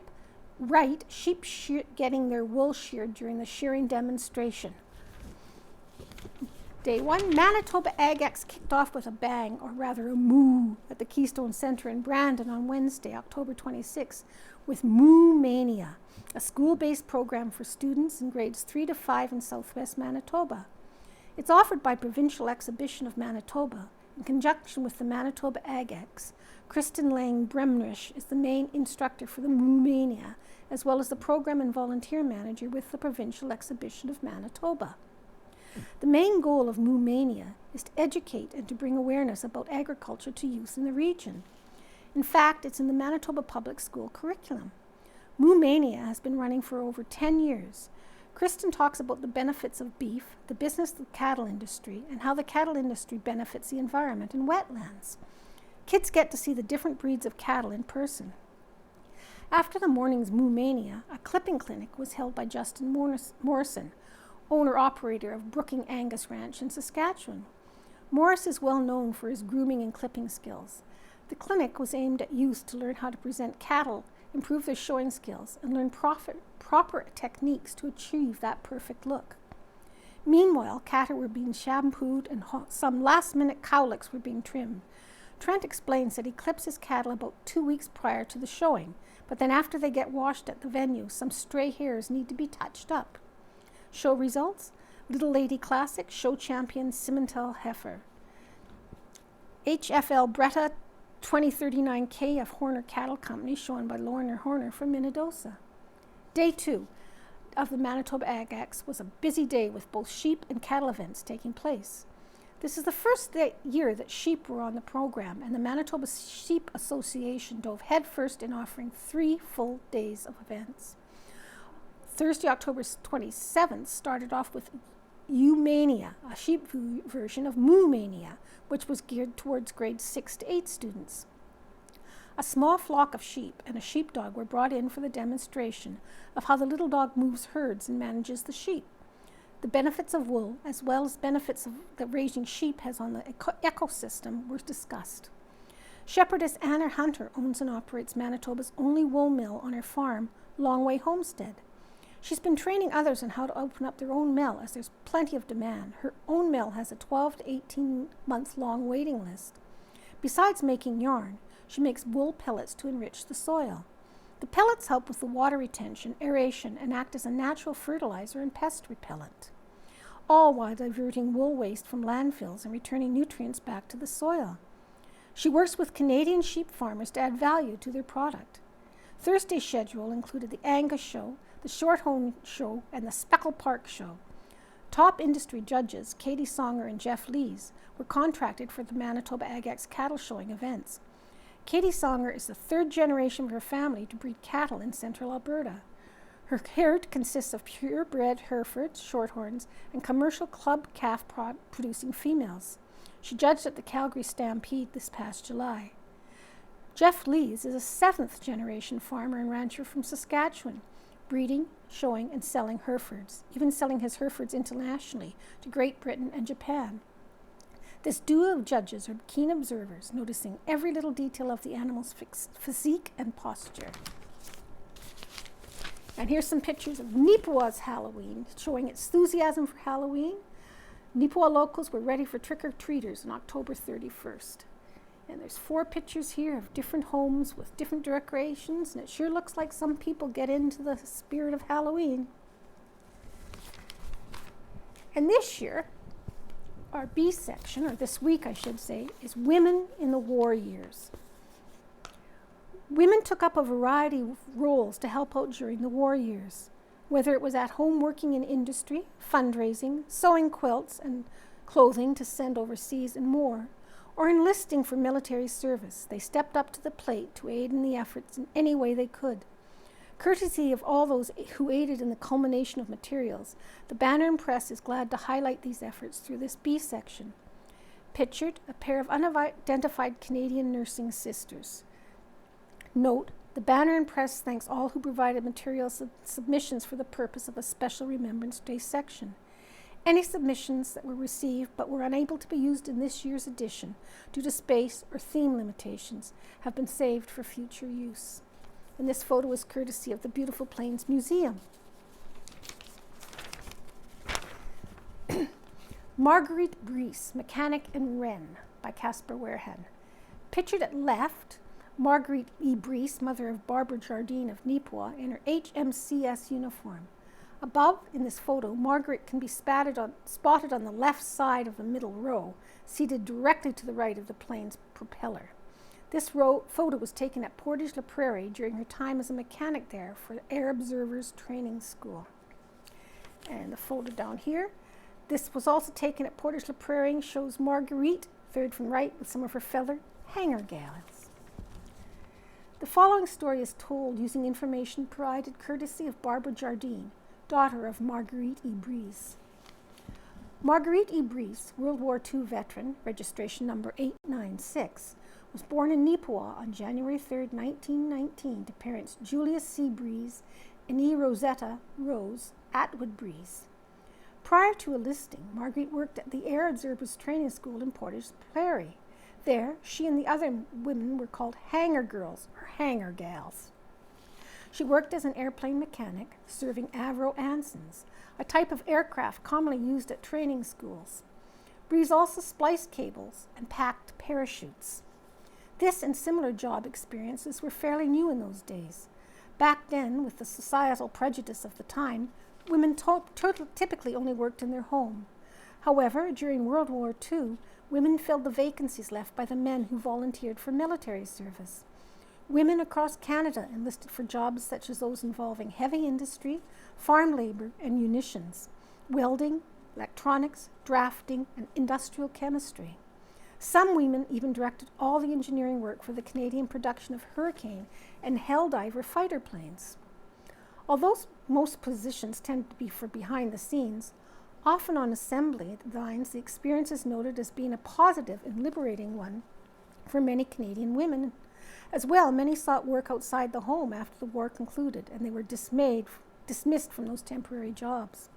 sheep getting their wool sheared during the shearing demonstration. Day 1, Manitoba AgX kicked off with a bang, or rather a moo, at the Keystone Centre in Brandon on Wednesday, October 26, with Moo Mania, a school-based program for students in grades 3 to 5 in southwest Manitoba. It's offered by Provincial Exhibition of Manitoba in conjunction with the Manitoba AgX. Kristen Lang Bremrich is the main instructor for the Moo Mania, as well as the program and volunteer manager with the Provincial Exhibition of Manitoba. The main goal of Moo Mania is to educate and to bring awareness about agriculture to youth in the region. In fact, it's in the Manitoba Public School curriculum. Moo Mania has been running for over 10 years. Kristen talks about the benefits of beef, the business of the cattle industry, and how the cattle industry benefits the environment and wetlands. Kids get to see the different breeds of cattle in person. After the morning's Moo Mania, a clipping clinic was held by Justin Morrison, owner-operator of Brooking Angus Ranch in Saskatchewan. Morris is well known for his grooming and clipping skills. The clinic was aimed at youth to learn how to present cattle, improve their showing skills, and learn proper techniques to achieve that perfect look. Meanwhile, cattle were being shampooed and some last-minute cowlicks were being trimmed. Trent explains that he clips his cattle about 2 weeks prior to the showing, but then after they get washed at the venue, some stray hairs need to be touched up. Show results: Little Lady Classic, show champion Simmental Heifer. HFL Bretta 2039K of Horner Cattle Company, shown by Lorna Horner from Minnedosa. Day 2 of the Manitoba AgEx was a busy day with both sheep and cattle events taking place. This is the first year that sheep were on the program, and the Manitoba Sheep Association dove headfirst in offering 3 full days of events. Thursday, October 27th, started off with Eumania, a sheep version of Moo Mania, which was geared towards grades 6 to 8 students. A small flock of sheep and a sheepdog were brought in for the demonstration of how the little dog moves herds and manages the sheep. The benefits of wool, as well as benefits that raising sheep has on the ecosystem, were discussed. Shepherdess Anna Hunter owns and operates Manitoba's only wool mill on her farm, Longway Homestead. She's been training others on how to open up their own mill, as there's plenty of demand. Her own mill has a 12 to 18-month-long waiting list. Besides making yarn, she makes wool pellets to enrich the soil. The pellets help with the water retention, aeration, and act as a natural fertilizer and pest repellent, all while diverting wool waste from landfills and returning nutrients back to the soil. She works with Canadian sheep farmers to add value to their product. Thursday's schedule included the Angus Show, the Shorthorn Show, and the Speckle Park Show. Top industry judges, Katie Songer and Jeff Lees, were contracted for the Manitoba AgEx cattle showing events. Katie Songer is the 3rd generation of her family to breed cattle in central Alberta. Her herd consists of purebred Herefords, Shorthorns, and commercial club calf producing females. She judged at the Calgary Stampede this past July. Jeff Lees is a 7th generation farmer and rancher from Saskatchewan, breeding, showing, and selling Herefords, even selling his Herefords internationally to Great Britain and Japan. This duo of judges are keen observers, noticing every little detail of the animal's physique and posture. And here's some pictures of Neepawa's Halloween, showing its enthusiasm for Halloween. Neepawa locals were ready for trick-or-treaters on October 31st. And there's 4 pictures here of different homes with different decorations, and it sure looks like some people get into the spirit of Halloween. And this year, our B section, or this week I should say, is Women in the War Years. Women took up a variety of roles to help out during the war years, whether it was at home working in industry, fundraising, sewing quilts and clothing to send overseas and more, or enlisting for military service. They stepped up to the plate to aid in the efforts in any way they could. Courtesy of all those who aided in the culmination of materials, the Banner and Press is glad to highlight these efforts through this B section. Pictured, a pair of unidentified Canadian nursing sisters. Note, the Banner and Press thanks all who provided materials submissions for the purpose of a special Remembrance Day section. Any submissions that were received but were unable to be used in this year's edition due to space or theme limitations have been saved for future use. And this photo is courtesy of the Beautiful Plains Museum. Marguerite Brice, Mechanic and Wren by Caspar Werhan. Pictured at left, Marguerite E. Brice, mother of Barbara Jardine of Neepawa, in her HMCS uniform. Above, in this photo, Margaret can be spotted on the left side of the middle row, seated directly to the right of the plane's propeller. This photo was taken at Portage la Prairie during her time as a mechanic there for the Air Observers Training School. And the photo down here, this was also taken at Portage la Prairie, shows Marguerite, third from right, with some of her fellow hangar gallants. The following story is told using information provided courtesy of Barbara Jardine, daughter of Marguerite E. Breeze. Marguerite E. Breeze, World War II veteran, registration number 896, was born in Neepawa on January 3, 1919, to parents Julius C. Breeze and E. Rosetta Rose Atwood Breeze. Prior to enlisting, Marguerite worked at the Air Observers Training School in Portage Prairie. There, she and the other women were called hangar girls or hangar gals. She worked as an airplane mechanic, serving Avro Ansons, a type of aircraft commonly used at training schools. Breeze also spliced cables and packed parachutes. This and similar job experiences were fairly new in those days. Back then, with the societal prejudice of the time, women typically only worked in their home. However, during World War II, women filled the vacancies left by the men who volunteered for military service. Women across Canada enlisted for jobs such as those involving heavy industry, farm labor, and munitions, welding, electronics, drafting, and industrial chemistry. Some women even directed all the engineering work for the Canadian production of Hurricane and Helldiver fighter planes. Although most positions tend to be for behind the scenes, often on assembly lines, the experience is noted as being a positive and liberating one for many Canadian women. As well, many sought work outside the home after the war concluded, and they were dismissed from those temporary jobs.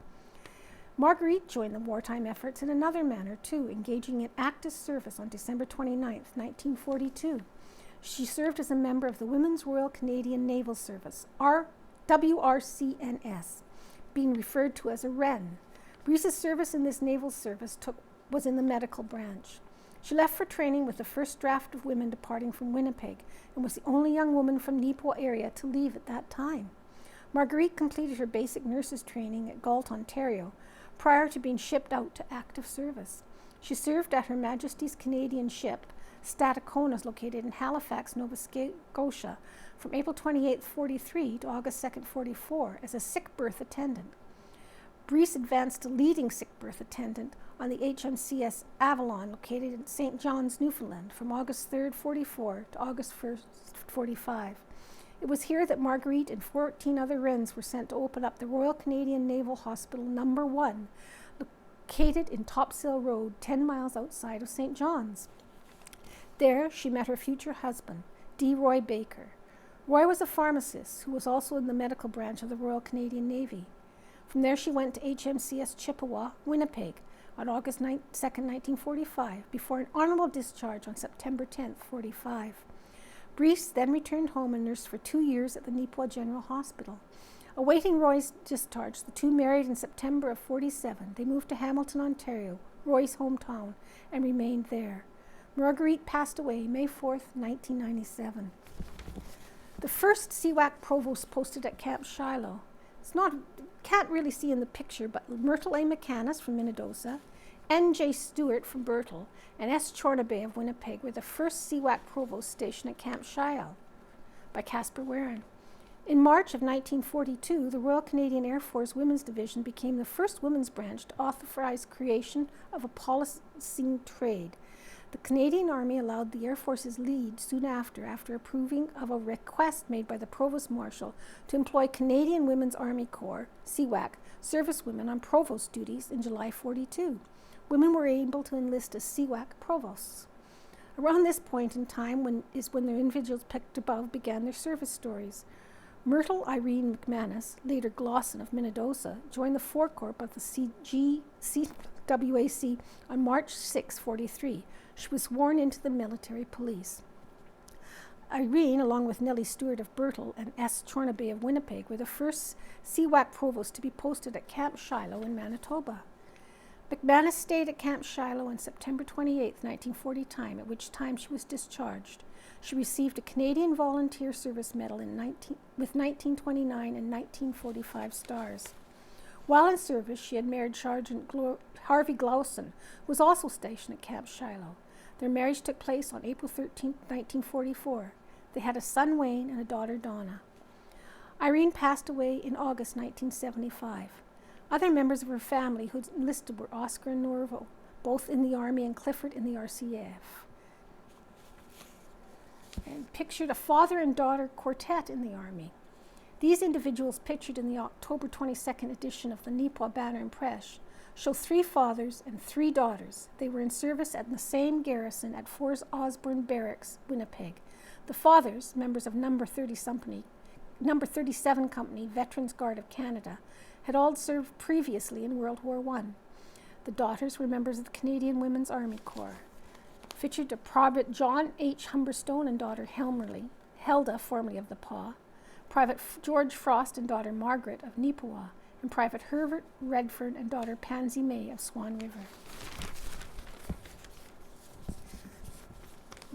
Marguerite joined the wartime efforts in another manner, too, engaging in active service on December 29, 1942. She served as a member of the Women's Royal Canadian Naval Service, WRCNS, being referred to as a WREN. Breeze's service in this naval service was in the medical branch. She left for training with the first draft of women departing from Winnipeg and was the only young woman from Neepawa area to leave at that time. Marguerite completed her basic nurses training at Galt, Ontario, prior to being shipped out to active service. She served at Her Majesty's Canadian ship, Stadaconas, located in Halifax, Nova Scotia, from April 28, 43 to August 2, 44, as a sick berth attendant. Breeze advanced to leading sick berth attendant on the HMCS Avalon, located in St. John's, Newfoundland, from August 3, 44 to August 1, 45. It was here that Marguerite and 14 other Wrens were sent to open up the Royal Canadian Naval Hospital No. 1, located in Topsail Road, 10 miles outside of St. John's. There, she met her future husband, D. Roy Baker. Roy was a pharmacist who was also in the medical branch of the Royal Canadian Navy. From there, she went to HMCS Chippewa, Winnipeg, on August 2, 1945, before an honorable discharge on September 10, 45. Breeze then returned home and nursed for 2 years at the Neepawa General Hospital. Awaiting Roy's discharge, the two married in September of 47. They moved to Hamilton, Ontario, Roy's hometown, and remained there. Marguerite passed away May 4, 1997. The first CWAC provost posted at Camp Shiloh. Can't really see in the picture, but Myrtle A. McCannis from Minnedosa, N.J. Stewart from Bertel, and S. Chornabay of Winnipeg were the first CWAC provost stationed at Camp Shiloh by Caspar Warren. In March of 1942, the Royal Canadian Air Force Women's Division became the first women's branch to authorize creation of a policing trade. The Canadian Army allowed the Air Force's lead soon after approving of a request made by the Provost Marshal to employ Canadian Women's Army Corps, CWAC, servicewomen on provost duties in July 42. Women were able to enlist as CWAC provosts. Around this point in time when the individuals picked above began their service stories. Myrtle Irene McManus, later Glosson of Minnedosa, joined the Forecorps of the CWAC on March 6, 43. She was sworn into the military police. Irene, along with Nellie Stewart of Bertel and S. Chornabay of Winnipeg, were the first CWAC provosts to be posted at Camp Shiloh in Manitoba. McManus stayed at Camp Shiloh on September 28, 1940 time, at which time she was discharged. She received a Canadian Volunteer Service Medal with 1929 and 1945 stars. While in service, she had married Sergeant Harvey Glauson, who was also stationed at Camp Shiloh. Their marriage took place on April 13, 1944. They had a son, Wayne, and a daughter, Donna. Irene passed away in August 1975. Other members of her family who enlisted were Oscar and Norvo, both in the Army, and Clifford in the RCAF. and pictured a father and daughter quartet in the Army. These individuals pictured in the October 22nd edition of the Neepawa Banner and Press show 3 fathers and 3 daughters. They were in service at the same garrison at Fort Osborne Barracks, Winnipeg. The fathers, members of Number 37 Company, Veterans Guard of Canada, had all served previously in World War I. The daughters were members of the Canadian Women's Army Corps. Featured a Private John H. Humberstone and daughter Helda, formerly of the PAW, Private George Frost and daughter Margaret of Neepawa, and Private Herbert Redford and daughter Pansy May of Swan River.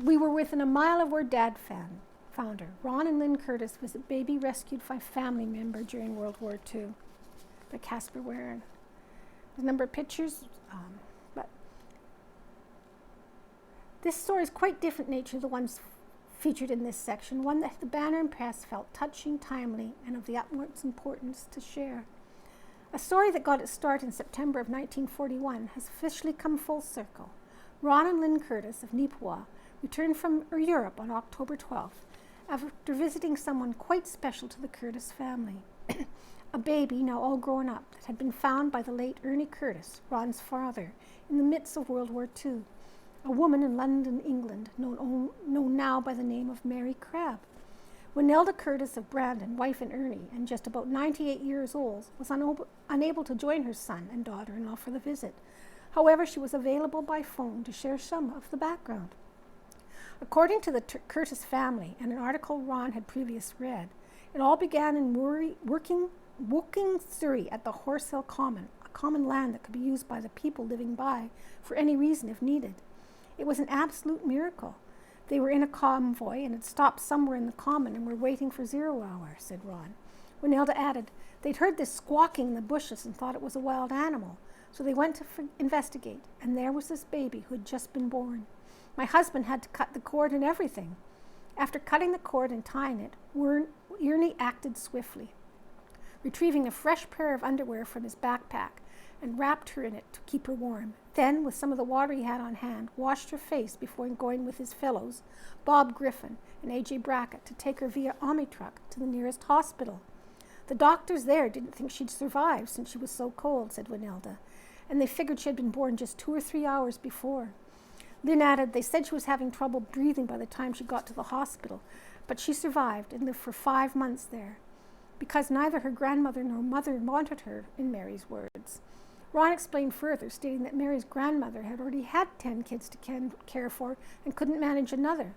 We were within a mile of where Dad found her. Ron and Lynn Curtis was a baby rescued by a family member during World War II by Casper Warren. There's a number of pictures, but this story is quite different nature to the ones featured in this section, one that the Banner and Press felt touching, timely, and of the utmost importance to share. A story that got its start in September of 1941 has officially come full circle. Ron and Lynn Curtis of Neepawa returned from Europe on October 12th after visiting someone quite special to the Curtis family. A baby, now all grown up, that had been found by the late Ernie Curtis, Ron's father, in the midst of World War II. A woman in London, England, known now by the name of Mary Crabb. Winelda Curtis of Brandon, wife of Ernie, and just about 98 years old, was unable to join her son and daughter-in-law for the visit. However, she was available by phone to share some of the background. According to the Curtis family and an article Ron had previously read, it all began in Woking, Surrey at the Horse Hill Common, a common land that could be used by the people living by for any reason if needed. It was an absolute miracle. They were in a convoy and had stopped somewhere in the common and were waiting for 0 hour, said Ron. Winelda added, they'd heard this squawking in the bushes and thought it was a wild animal, so they went to investigate, and there was this baby who had just been born. My husband had to cut the cord and everything. After cutting the cord and tying it, Ernie acted swiftly, retrieving a fresh pair of underwear from his backpack and wrapped her in it to keep her warm. Then, with some of the water he had on hand, washed her face before going with his fellows, Bob Griffin and A.J. Brackett, to take her via Omni truck to the nearest hospital. The doctors there didn't think she'd survive since she was so cold, said Winelda, and they figured she had been born just 2 or 3 hours before. Lynn added, they said she was having trouble breathing by the time she got to the hospital, but she survived and lived for 5 months there, because neither her grandmother nor mother wanted her, in Mary's words. Ron explained further, stating that Mary's grandmother had already had 10 kids to care for and couldn't manage another.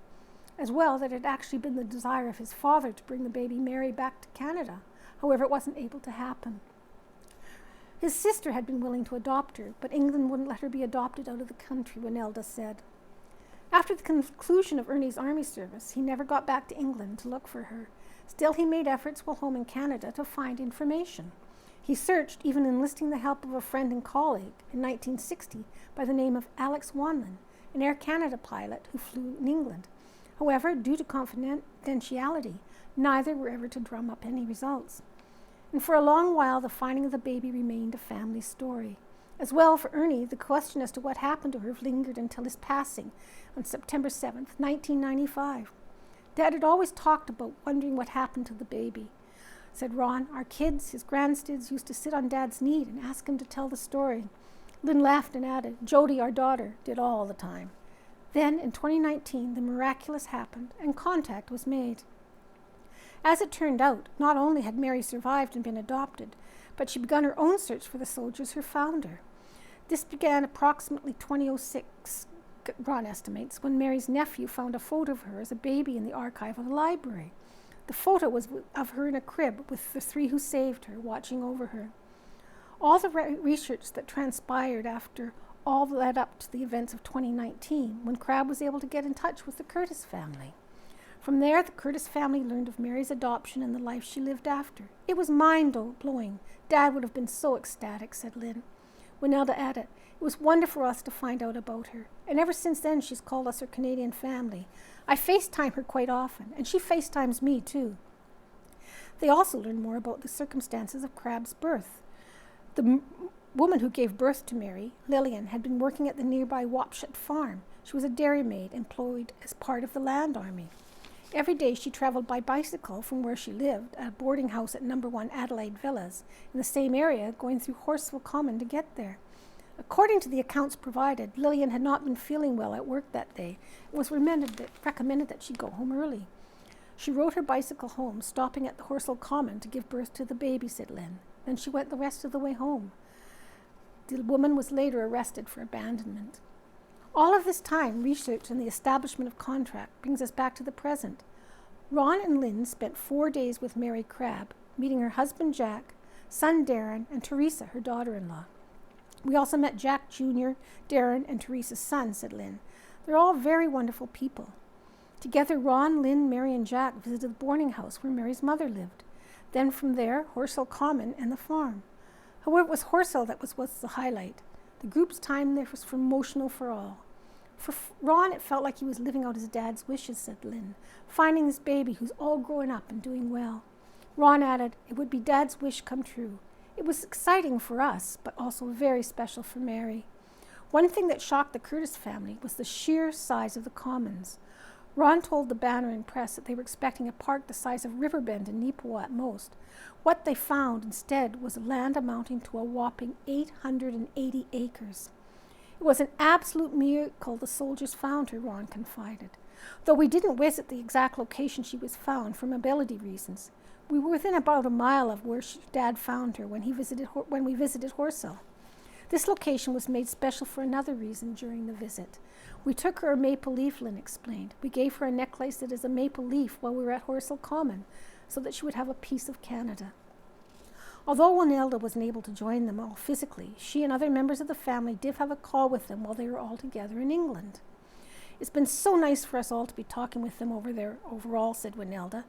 As well, that it had actually been the desire of his father to bring the baby Mary back to Canada. However, it wasn't able to happen. His sister had been willing to adopt her, but England wouldn't let her be adopted out of the country, Winelda said. After the conclusion of Ernie's army service, he never got back to England to look for her. Still, he made efforts while home in Canada to find information. He searched, even enlisting the help of a friend and colleague in 1960 by the name of Alex Wanlon, an Air Canada pilot who flew in England. However, due to confidentiality, neither were ever to drum up any results. And for a long while, the finding of the baby remained a family story. As well, for Ernie, the question as to what happened to her lingered until his passing on September 7th, 1995. Dad had always talked about wondering what happened to the baby. Said Ron, our kids, his grandkids, used to sit on Dad's knee and ask him to tell the story. Lynn laughed and added, Jody, our daughter, did all the time. Then, in 2019, the miraculous happened and contact was made. As it turned out, not only had Mary survived and been adopted, but she begun her own search for the soldiers who found her. This began approximately 2006, Ron estimates, when Mary's nephew found a photo of her as a baby in the archive of the library. The photo was of her in a crib with the 3 who saved her watching over her. All the research that transpired after all led up to the events of 2019, when Crabb was able to get in touch with the Curtis family. From there, the Curtis family learned of Mary's adoption and the life she lived after. It was mind-blowing. Dad would have been so ecstatic, said Lynn. Winelda added, it was wonderful for us to find out about her, and ever since then she's called us her Canadian family. I FaceTime her quite often, and she FaceTimes me too. They also learned more about the circumstances of Crabb's birth. The woman who gave birth to Mary, Lillian, had been working at the nearby Wapshott farm. She was a dairymaid employed as part of the Land Army. Every day she traveled by bicycle from where she lived, at a boarding house at number 1 Adelaide Villas, in the same area, going through Horseville Common to get there. According to the accounts provided, Lillian had not been feeling well at work that day. It was recommended that she go home early. She rode her bicycle home, stopping at the Horseville Common to give birth to the baby, said Lynn. Then she went the rest of the way home. The woman was later arrested for abandonment. All of this time, research and the establishment of contract brings us back to the present. Ron and Lynn spent 4 days with Mary Crabb, meeting her husband Jack, son Darren, and Teresa, her daughter-in-law. We also met Jack Jr., Darren, and Teresa's son, said Lynn. They're all very wonderful people. Together, Ron, Lynn, Mary, and Jack visited the boarding house where Mary's mother lived. Then from there, Horseville Common and the farm. However, it was Horseville that was the highlight. The group's time there was emotional for all. For Ron, it felt like he was living out his dad's wishes, said Lynn, finding this baby who's all growing up and doing well. Ron added, it would be Dad's wish come true. It was exciting for us, but also very special for Mary. One thing that shocked the Curtis family was the sheer size of the commons. Ron told the Banner and Press that they were expecting a park the size of Riverbend and Neepawa at most. What they found instead was land amounting to a whopping 880 acres. It was an absolute miracle the soldiers found her, Ron confided. Though we didn't visit the exact location she was found for mobility reasons, we were within about a mile of where Dad found her when we visited Horseville. This location was made special for another reason during the visit. We took her a maple leaf, Lynn explained. We gave her a necklace that is a maple leaf while we were at Horseville Common, so that she would have a piece of Canada. Although Winelda wasn't able to join them all physically, she and other members of the family did have a call with them while they were all together in England. It's been so nice for us all to be talking with them over there overall, said Winelda.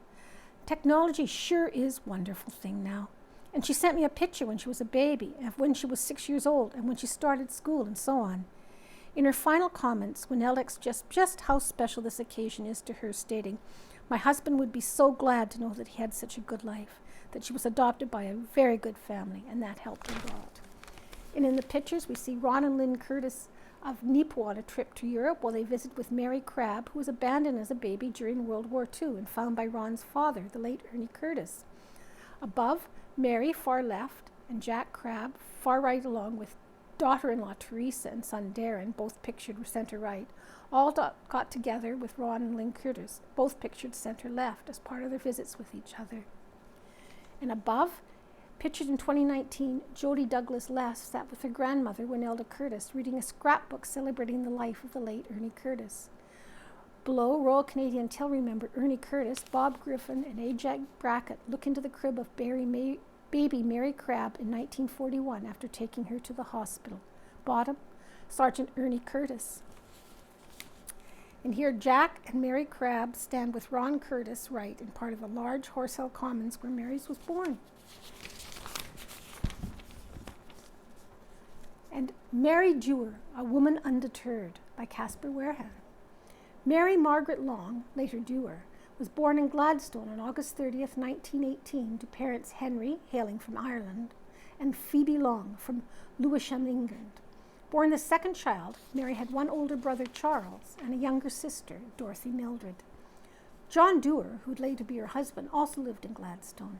Technology sure is a wonderful thing now. And she sent me a picture when she was a baby, of when she was 6 years old, and when she started school, and so on. In her final comments, Winelda expressed just how special this occasion is to her, stating, my husband would be so glad to know that he had such a good life, that she was adopted by a very good family, and that helped her a lot. And in the pictures, we see Ron and Lynn Curtis of Neepawa on a trip to Europe while they visit with Mary Crabb, who was abandoned as a baby during World War II and found by Ron's father, the late Ernie Curtis. Above, Mary, far left, and Jack Crabb, far right, along with daughter-in-law Teresa and son Darren, both pictured center right, all got together with Ron and Lynn Curtis, both pictured center left, as part of their visits with each other. And above, pictured in 2019, Jody Douglas left sat with her grandmother, Winelda Curtis, reading a scrapbook celebrating the life of the late Ernie Curtis. Below, Royal Canadian Artillery member Ernie Curtis, Bob Griffin, and Ajax Brackett look into the crib of baby Mary Crabb in 1941 after taking her to the hospital. Bottom, Sergeant Ernie Curtis. And here Jack and Mary Crabb stand with Ron Curtis right in part of the large Horseville Commons where Mary's was born. And Mary Dewar, A Woman Undeterred, by Caspar Werhan. Mary Margaret Long, later Dewar, was born in Gladstone on August 30th, 1918, to parents Henry, hailing from Ireland, and Phoebe Long from Lewisham, England. Born the second child, Mary had one older brother, Charles, and a younger sister, Dorothy Mildred. John Dewar, who would later be her husband, also lived in Gladstone.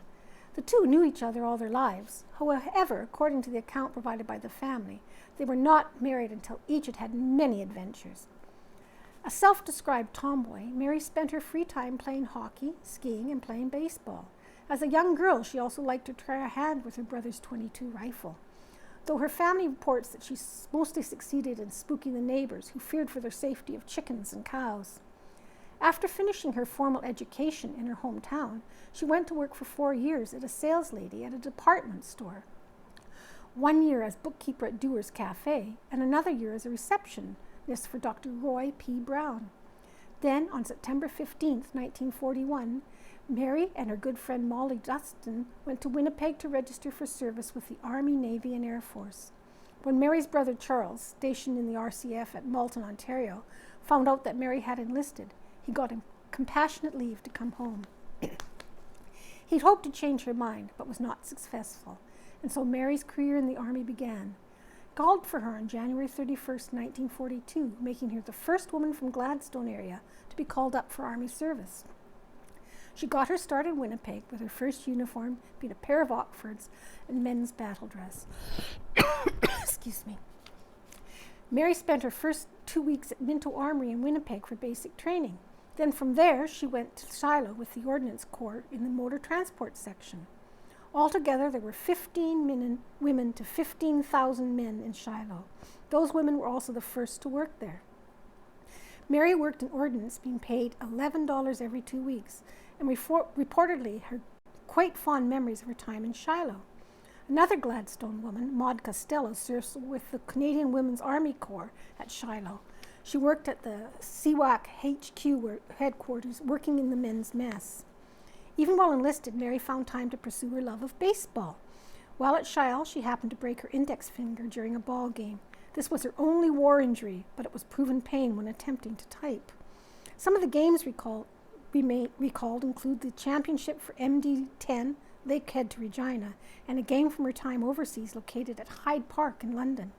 The two knew each other all their lives. However, according to the account provided by the family, they were not married until each had had many adventures. A self-described tomboy, Mary spent her free time playing hockey, skiing, and playing baseball. As a young girl, she also liked to try a hand with her brother's .22 rifle, though her family reports that she mostly succeeded in spooking the neighbors who feared for their safety of chickens and cows. After finishing her formal education in her hometown, she went to work for 4 years as a sales lady at a department store. 1 year as bookkeeper at Dewar's Cafe, and another year as a receptionist for Dr. Roy P. Brown. Then, on September 15th, 1941, Mary and her good friend Molly Dustin went to Winnipeg to register for service with the Army, Navy, and Air Force. When Mary's brother Charles, stationed in the RCF at Malton, Ontario, found out that Mary had enlisted, he got him compassionate leave to come home. He'd hoped to change her mind, but was not successful, and so Mary's career in the Army began. Called for her on January 31st, 1942, making her the first woman from Gladstone area to be called up for Army service. She got her start in Winnipeg, with her first uniform being a pair of Oxfords and men's battle dress. Excuse me. Mary spent her first 2 weeks at Minto Armory in Winnipeg for basic training. Then from there, she went to Shiloh with the Ordnance Corps in the motor transport section. Altogether, there were 15 women to 15,000 men in Shiloh. Those women were also the first to work there. Mary worked in ordnance, being paid $11 every 2 weeks, and reportedly had quite fond memories of her time in Shiloh. Another Gladstone woman, Maud Costello, served with the Canadian Women's Army Corps at Shiloh. She worked at the CWAC HQ headquarters, working in the men's mess. Even while enlisted, Mary found time to pursue her love of baseball. While at Shiloh, she happened to break her index finger during a ball game. This was her only war injury, but it was proven pain when attempting to type. Some of the games recalled include the championship for MD10, Lakehead to Regina, and a game from her time overseas located at Hyde Park in London.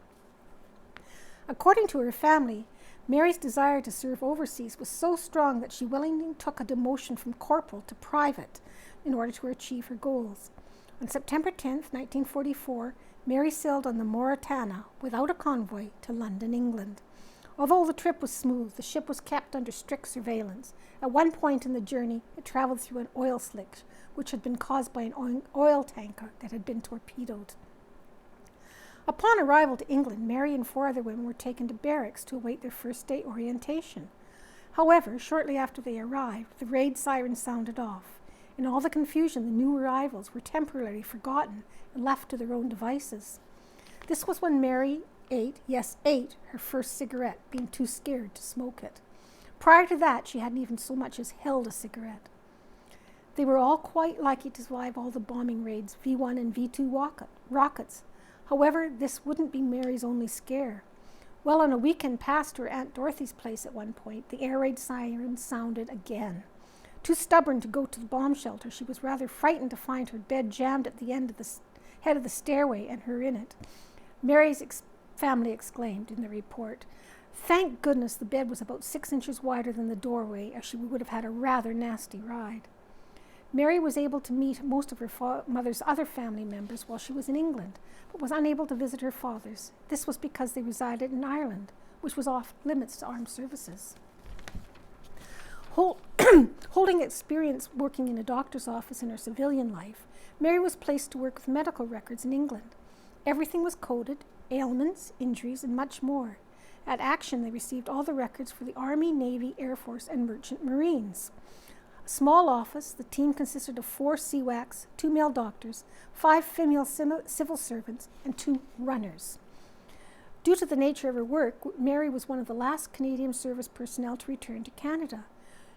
According to her family, Mary's desire to serve overseas was so strong that she willingly took a demotion from corporal to private in order to achieve her goals. On September 10, 1944, Mary sailed on the Mauretania without a convoy to London, England. Although the trip was smooth, the ship was kept under strict surveillance. At one point in the journey, it traveled through an oil slick, which had been caused by an oil tanker that had been torpedoed. Upon arrival to England, Mary and 4 other women were taken to barracks to await their first day orientation. However, shortly after they arrived, the raid siren sounded off. In all the confusion, the new arrivals were temporarily forgotten and left to their own devices. This was when Mary ate her first cigarette, being too scared to smoke it. Prior to that, she hadn't even so much as held a cigarette. They were all quite lucky to survive all the bombing raids, V-1 and V-2 rockets. However, this wouldn't be Mary's only scare. Well, on a weekend past her Aunt Dorothy's place at one point, the air raid siren sounded again. Too stubborn to go to the bomb shelter, she was rather frightened to find her bed jammed at the head of the stairway and her in it. Mary's family exclaimed in the report, "Thank goodness the bed was about 6 inches wider than the doorway, or she would have had a rather nasty ride." Mary was able to meet most of her mother's other family members while she was in England, but was unable to visit her father's. This was because they resided in Ireland, which was off limits to armed services. Holding experience working in a doctor's office in her civilian life, Mary was placed to work with medical records in England. Everything was coded, ailments, injuries, and much more. At Action, they received all the records for the Army, Navy, Air Force, and Merchant Marines. A small office, the team consisted of 4 CWACs, 2 male doctors, 5 female civil servants, and 2 runners. Due to the nature of her work, Mary was one of the last Canadian service personnel to return to Canada.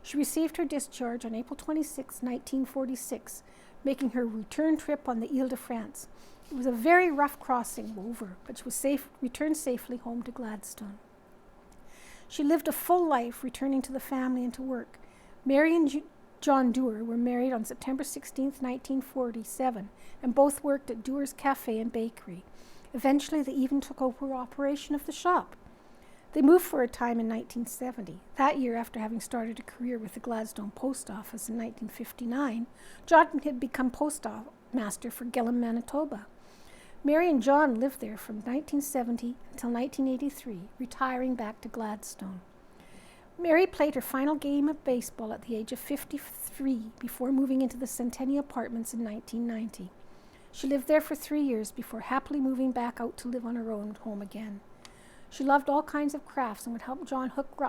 She received her discharge on April 26, 1946, making her return trip on the Ile-de-France. It was a very rough crossing over, but she was returned safely home to Gladstone. She lived a full life, returning to the family and to work. Mary and John Dewar were married on September 16, 1947, and both worked at Dewar's Cafe and Bakery. Eventually, they even took over operation of the shop. They moved for a time in 1970. That year, after having started a career with the Gladstone Post Office in 1959, John had become postmaster for Gillam, Manitoba. Mary and John lived there from 1970 until 1983, retiring back to Gladstone. Mary played her final game of baseball at the age of 53 before moving into the Centennial Apartments in 1990. She lived there for 3 years before happily moving back out to live on her own home again. She loved all kinds of crafts and would help John hook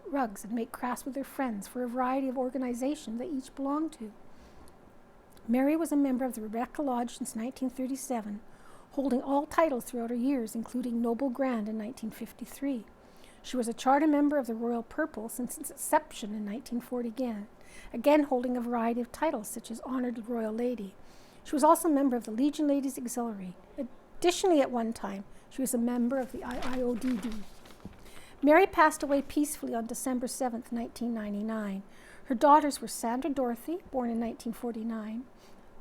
rugs and make crafts with her friends for a variety of organizations they each belonged to. Mary was a member of the Rebecca Lodge since 1937, holding all titles throughout her years, including Noble Grand in 1953. She was a charter member of the Royal Purple since its inception in 1940, again holding a variety of titles such as Honored Royal Lady. She was also a member of the Legion Ladies Auxiliary. Additionally, at one time, she was a member of the IODD. Mary passed away peacefully on December 7, 1999. Her daughters were Sandra Dorothy, born in 1949,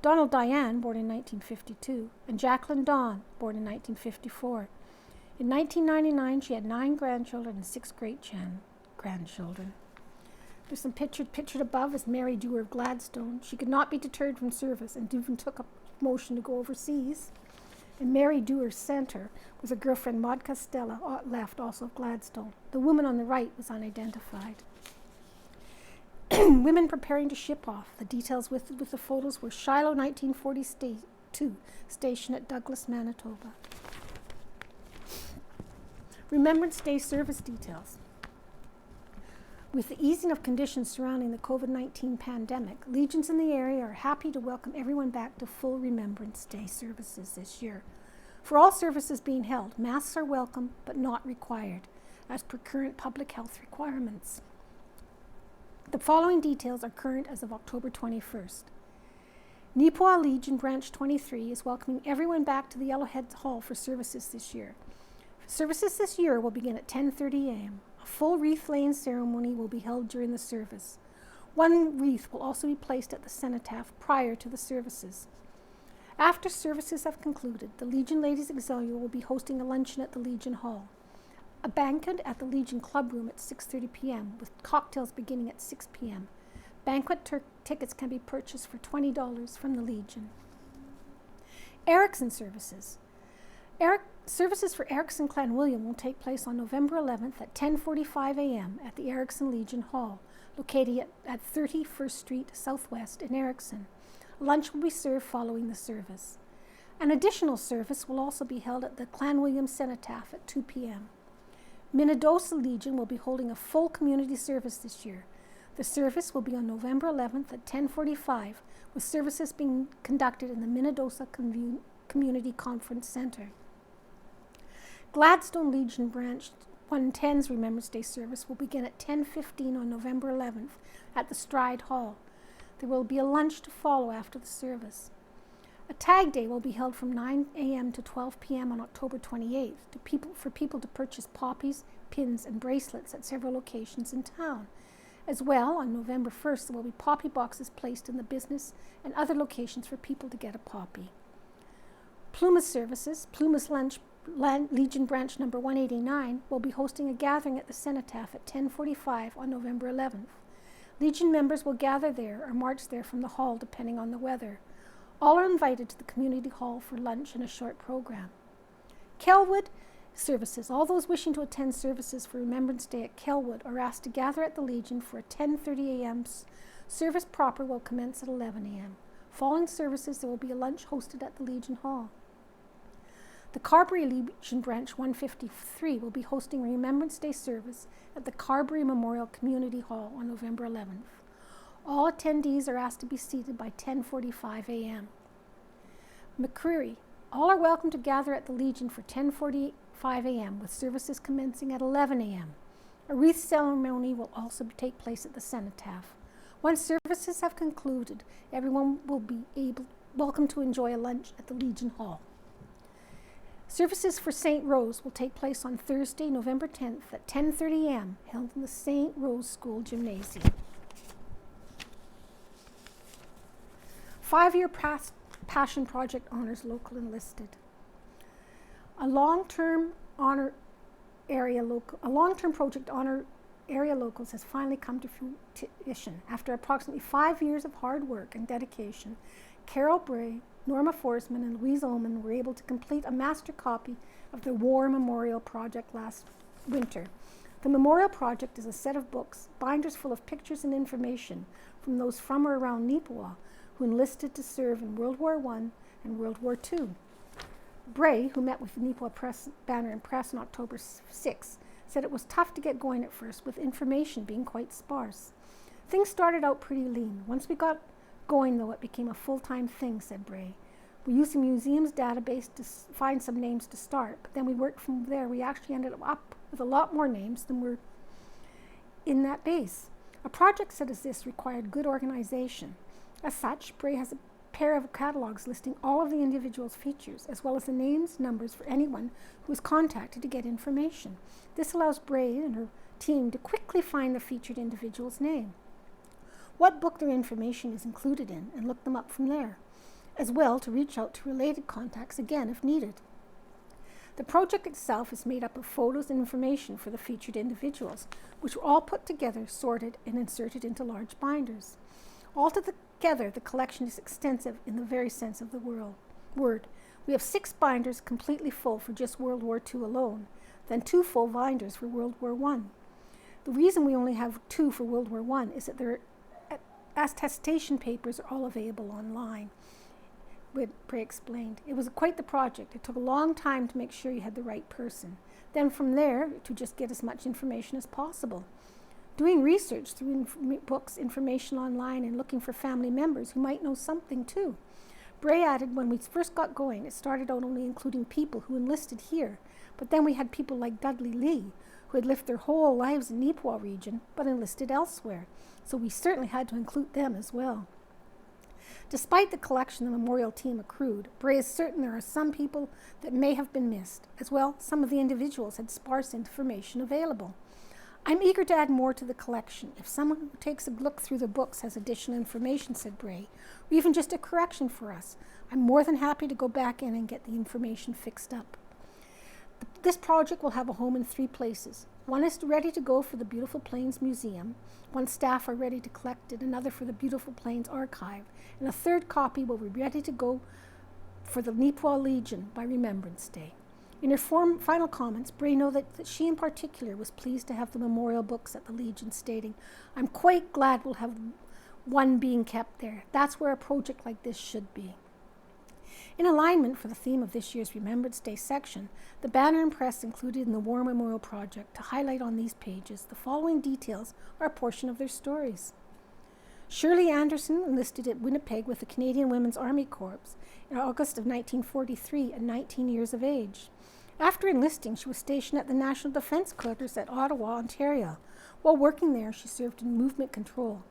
Donald Diane, born in 1952, and Jacqueline Dawn, born in 1954. In 1999, she had 9 grandchildren and 6 great-grandchildren. There's some pictured above is Mary Dewar of Gladstone. She could not be deterred from service and even took a motion to go overseas. And Mary Dewar's center was her girlfriend Maud Costello, left also of Gladstone. The woman on the right was unidentified. Women preparing to ship off. The details with the photos were Shiloh 1942 station at Douglas, Manitoba. Remembrance Day service details. With the easing of conditions surrounding the COVID-19 pandemic, Legions in the area are happy to welcome everyone back to full Remembrance Day services this year. For all services being held, masks are welcome but not required, as per current public health requirements. The following details are current as of October 21st. Neepawa Legion Branch 23 is welcoming everyone back to the Yellowhead Hall for services this year. Services this year will begin at 10:30 a.m. A full wreath-laying ceremony will be held during the service. One wreath will also be placed at the cenotaph prior to the services. After services have concluded, the Legion Ladies Auxiliary will be hosting a luncheon at the Legion Hall. A banquet at the Legion Club Room at 6:30 p.m. with cocktails beginning at 6 p.m. Banquet tickets can be purchased for $20 from the Legion. Erickson services. Services for Erickson Clan William will take place on November 11th at 10:45 a.m. at the Erickson Legion Hall, located at 31st Street Southwest in Erickson. Lunch will be served following the service. An additional service will also be held at the Clan William Cenotaph at 2 p.m. Manitoba Legion will be holding a full community service this year. The service will be on November 11th at 10:45, with services being conducted in the Manitoba Community Conference Center. Gladstone Legion Branch 110's Remembrance Day service will begin at 10:15 on November 11th at the Stride Hall. There will be a lunch to follow after the service. A tag day will be held from 9 a.m. to 12 p.m. on October 28th for people to purchase poppies, pins, and bracelets at several locations in town. As well, on November 1st, there will be poppy boxes placed in the business and other locations for people to get a poppy. Plumas services, Plumas Legion Branch number 189 will be hosting a gathering at the Cenotaph at 10:45 on November 11th. Legion members will gather there or march there from the hall depending on the weather. All are invited to the community hall for lunch and a short program. Kelwood services. All those wishing to attend services for Remembrance Day at Kelwood are asked to gather at the Legion for a 10:30 a.m. Service proper will commence at 11 a.m. Following services, there will be a lunch hosted at the Legion Hall. The Carberry Legion Branch 153 will be hosting a Remembrance Day service at the Carberry Memorial Community Hall on November 11th. All attendees are asked to be seated by 10:45 a.m. McCreary. All are welcome to gather at the Legion for 10:45 a.m. with services commencing at 11 a.m. A wreath ceremony will also take place at the Cenotaph. Once services have concluded, everyone will be welcome to enjoy a lunch at the Legion Hall. Services for St. Rose will take place on Thursday, November 10th at 10:30 a.m., held in the St. Rose School Gymnasium. 5-year Passion Project honors local enlisted. A long-term project honor area locals has finally come to fruition. After approximately 5 years of hard work and dedication, Carol Bray, Norma Forsman, and Louise Ullman were able to complete a master copy of the War Memorial Project last winter. The Memorial Project is a set of books, binders full of pictures and information from those from or around Neepawa who enlisted to serve in World War I and World War II. Bray, who met with the Neepawa Banner and Press on October 6, said it was tough to get going at first, with information being quite sparse. Things started out pretty lean. Once we got going, though, it became a full-time thing, said Bray. We used the museum's database to find some names to start, but then we worked from there. We actually ended up with a lot more names than were in that base. A project such as this required good organization. As such, Bray has a pair of catalogs listing all of the individual's features, as well as the names, numbers for anyone who was contacted to get information. This allows Bray and her team to quickly find the featured individual's name, what book their information is included in, and look them up from there, as well to reach out to related contacts again if needed. The project itself is made up of photos and information for the featured individuals, which were all put together, sorted, and inserted into large binders. Altogether, the collection is extensive in the very sense of the word. We have 6 binders completely full for just World War II alone, then 2 full binders for World War I. The reason we only have 2 for World War I is that their attestation papers are all available online. Bray explained. It was quite the project. It took a long time to make sure you had the right person. Then from there, to just get as much information as possible. Doing research through books, information online, and looking for family members who might know something too. Bray added, when we first got going, it started out only including people who enlisted here, but then we had people like Dudley Lee, who had lived their whole lives in Neepawa region, but enlisted elsewhere, so we certainly had to include them as well. Despite the collection the memorial team accrued, Bray is certain there are some people that may have been missed. As well, some of the individuals had sparse information available. I'm eager to add more to the collection. If someone who takes a look through the books has additional information, said Bray, or even just a correction for us, I'm more than happy to go back in and get the information fixed up. This project will have a home in 3 places. One is ready to go for the Beautiful Plains Museum, one staff are ready to collect it, another for the Beautiful Plains Archive, and a 3rd copy will be ready to go for the Neepawa Legion by Remembrance Day. In her final comments, Bray noted that she in particular was pleased to have the memorial books at the Legion, stating, I'm quite glad we'll have one being kept there. That's where a project like this should be. In alignment for the theme of this year's Remembrance Day section, the banner and press included in the War Memorial Project to highlight on these pages the following details are a portion of their stories. Shirley Anderson enlisted at Winnipeg with the Canadian Women's Army Corps in August of 1943 at 19 years of age. After enlisting, she was stationed at the National Defence Quarters at Ottawa, Ontario. While working there, she served in movement control.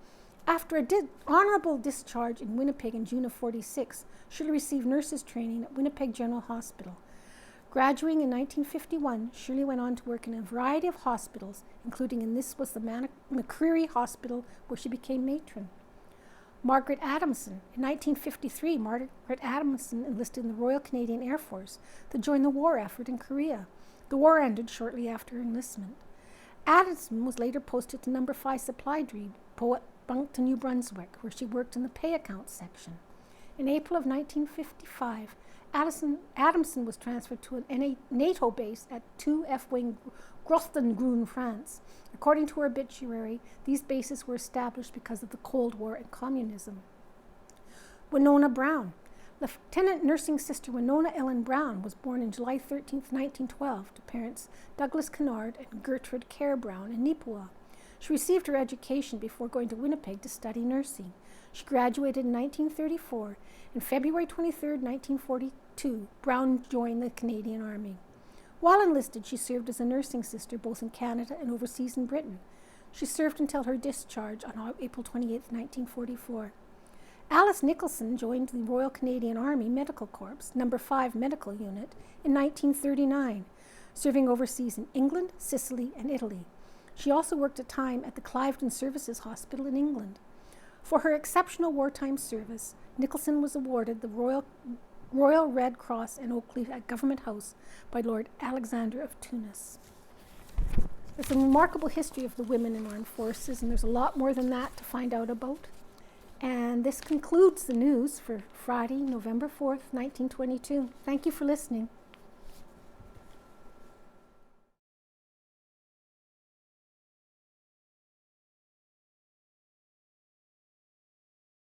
After a honorable discharge in Winnipeg in June of 1946, Shirley received nurses training at Winnipeg General Hospital. Graduating in 1951, Shirley went on to work in a variety of hospitals, including the McCreary Hospital, where she became matron. Margaret Adamson. In 1953, Margaret Adamson enlisted in the Royal Canadian Air Force to join the war effort in Korea. The war ended shortly after her enlistment. Adamson was later posted to No. 5 Supply Depot at Moncton, New Brunswick, where she worked in the pay accounts section. In April of 1955, Adamson was transferred to a NATO base at 2 F-Wing Grothengrun, France. According to her obituary, these bases were established because of the Cold War and communism. Winona Brown. Lieutenant Nursing Sister Winona Ellen Brown was born on July 13, 1912, to parents Douglas Kennard and Gertrude Kerr Brown in Neepawa. She received her education before going to Winnipeg to study nursing. She graduated in 1934. On February 23, 1942, Brown joined the Canadian Army. While enlisted, she served as a nursing sister both in Canada and overseas in Britain. She served until her discharge on April 28, 1944. Alice Nicholson joined the Royal Canadian Army Medical Corps, No. 5 Medical Unit, in 1939, serving overseas in England, Sicily, and Italy. She also worked a time at the Cliveden Services Hospital in England. For her exceptional wartime service, Nicholson was awarded the Royal Red Cross and Oak Leaf at Government House by Lord Alexander of Tunis. There's a remarkable history of the women in armed forces, and there's a lot more than that to find out about. And this concludes the news for Friday, November 4th, 1922. Thank you for listening.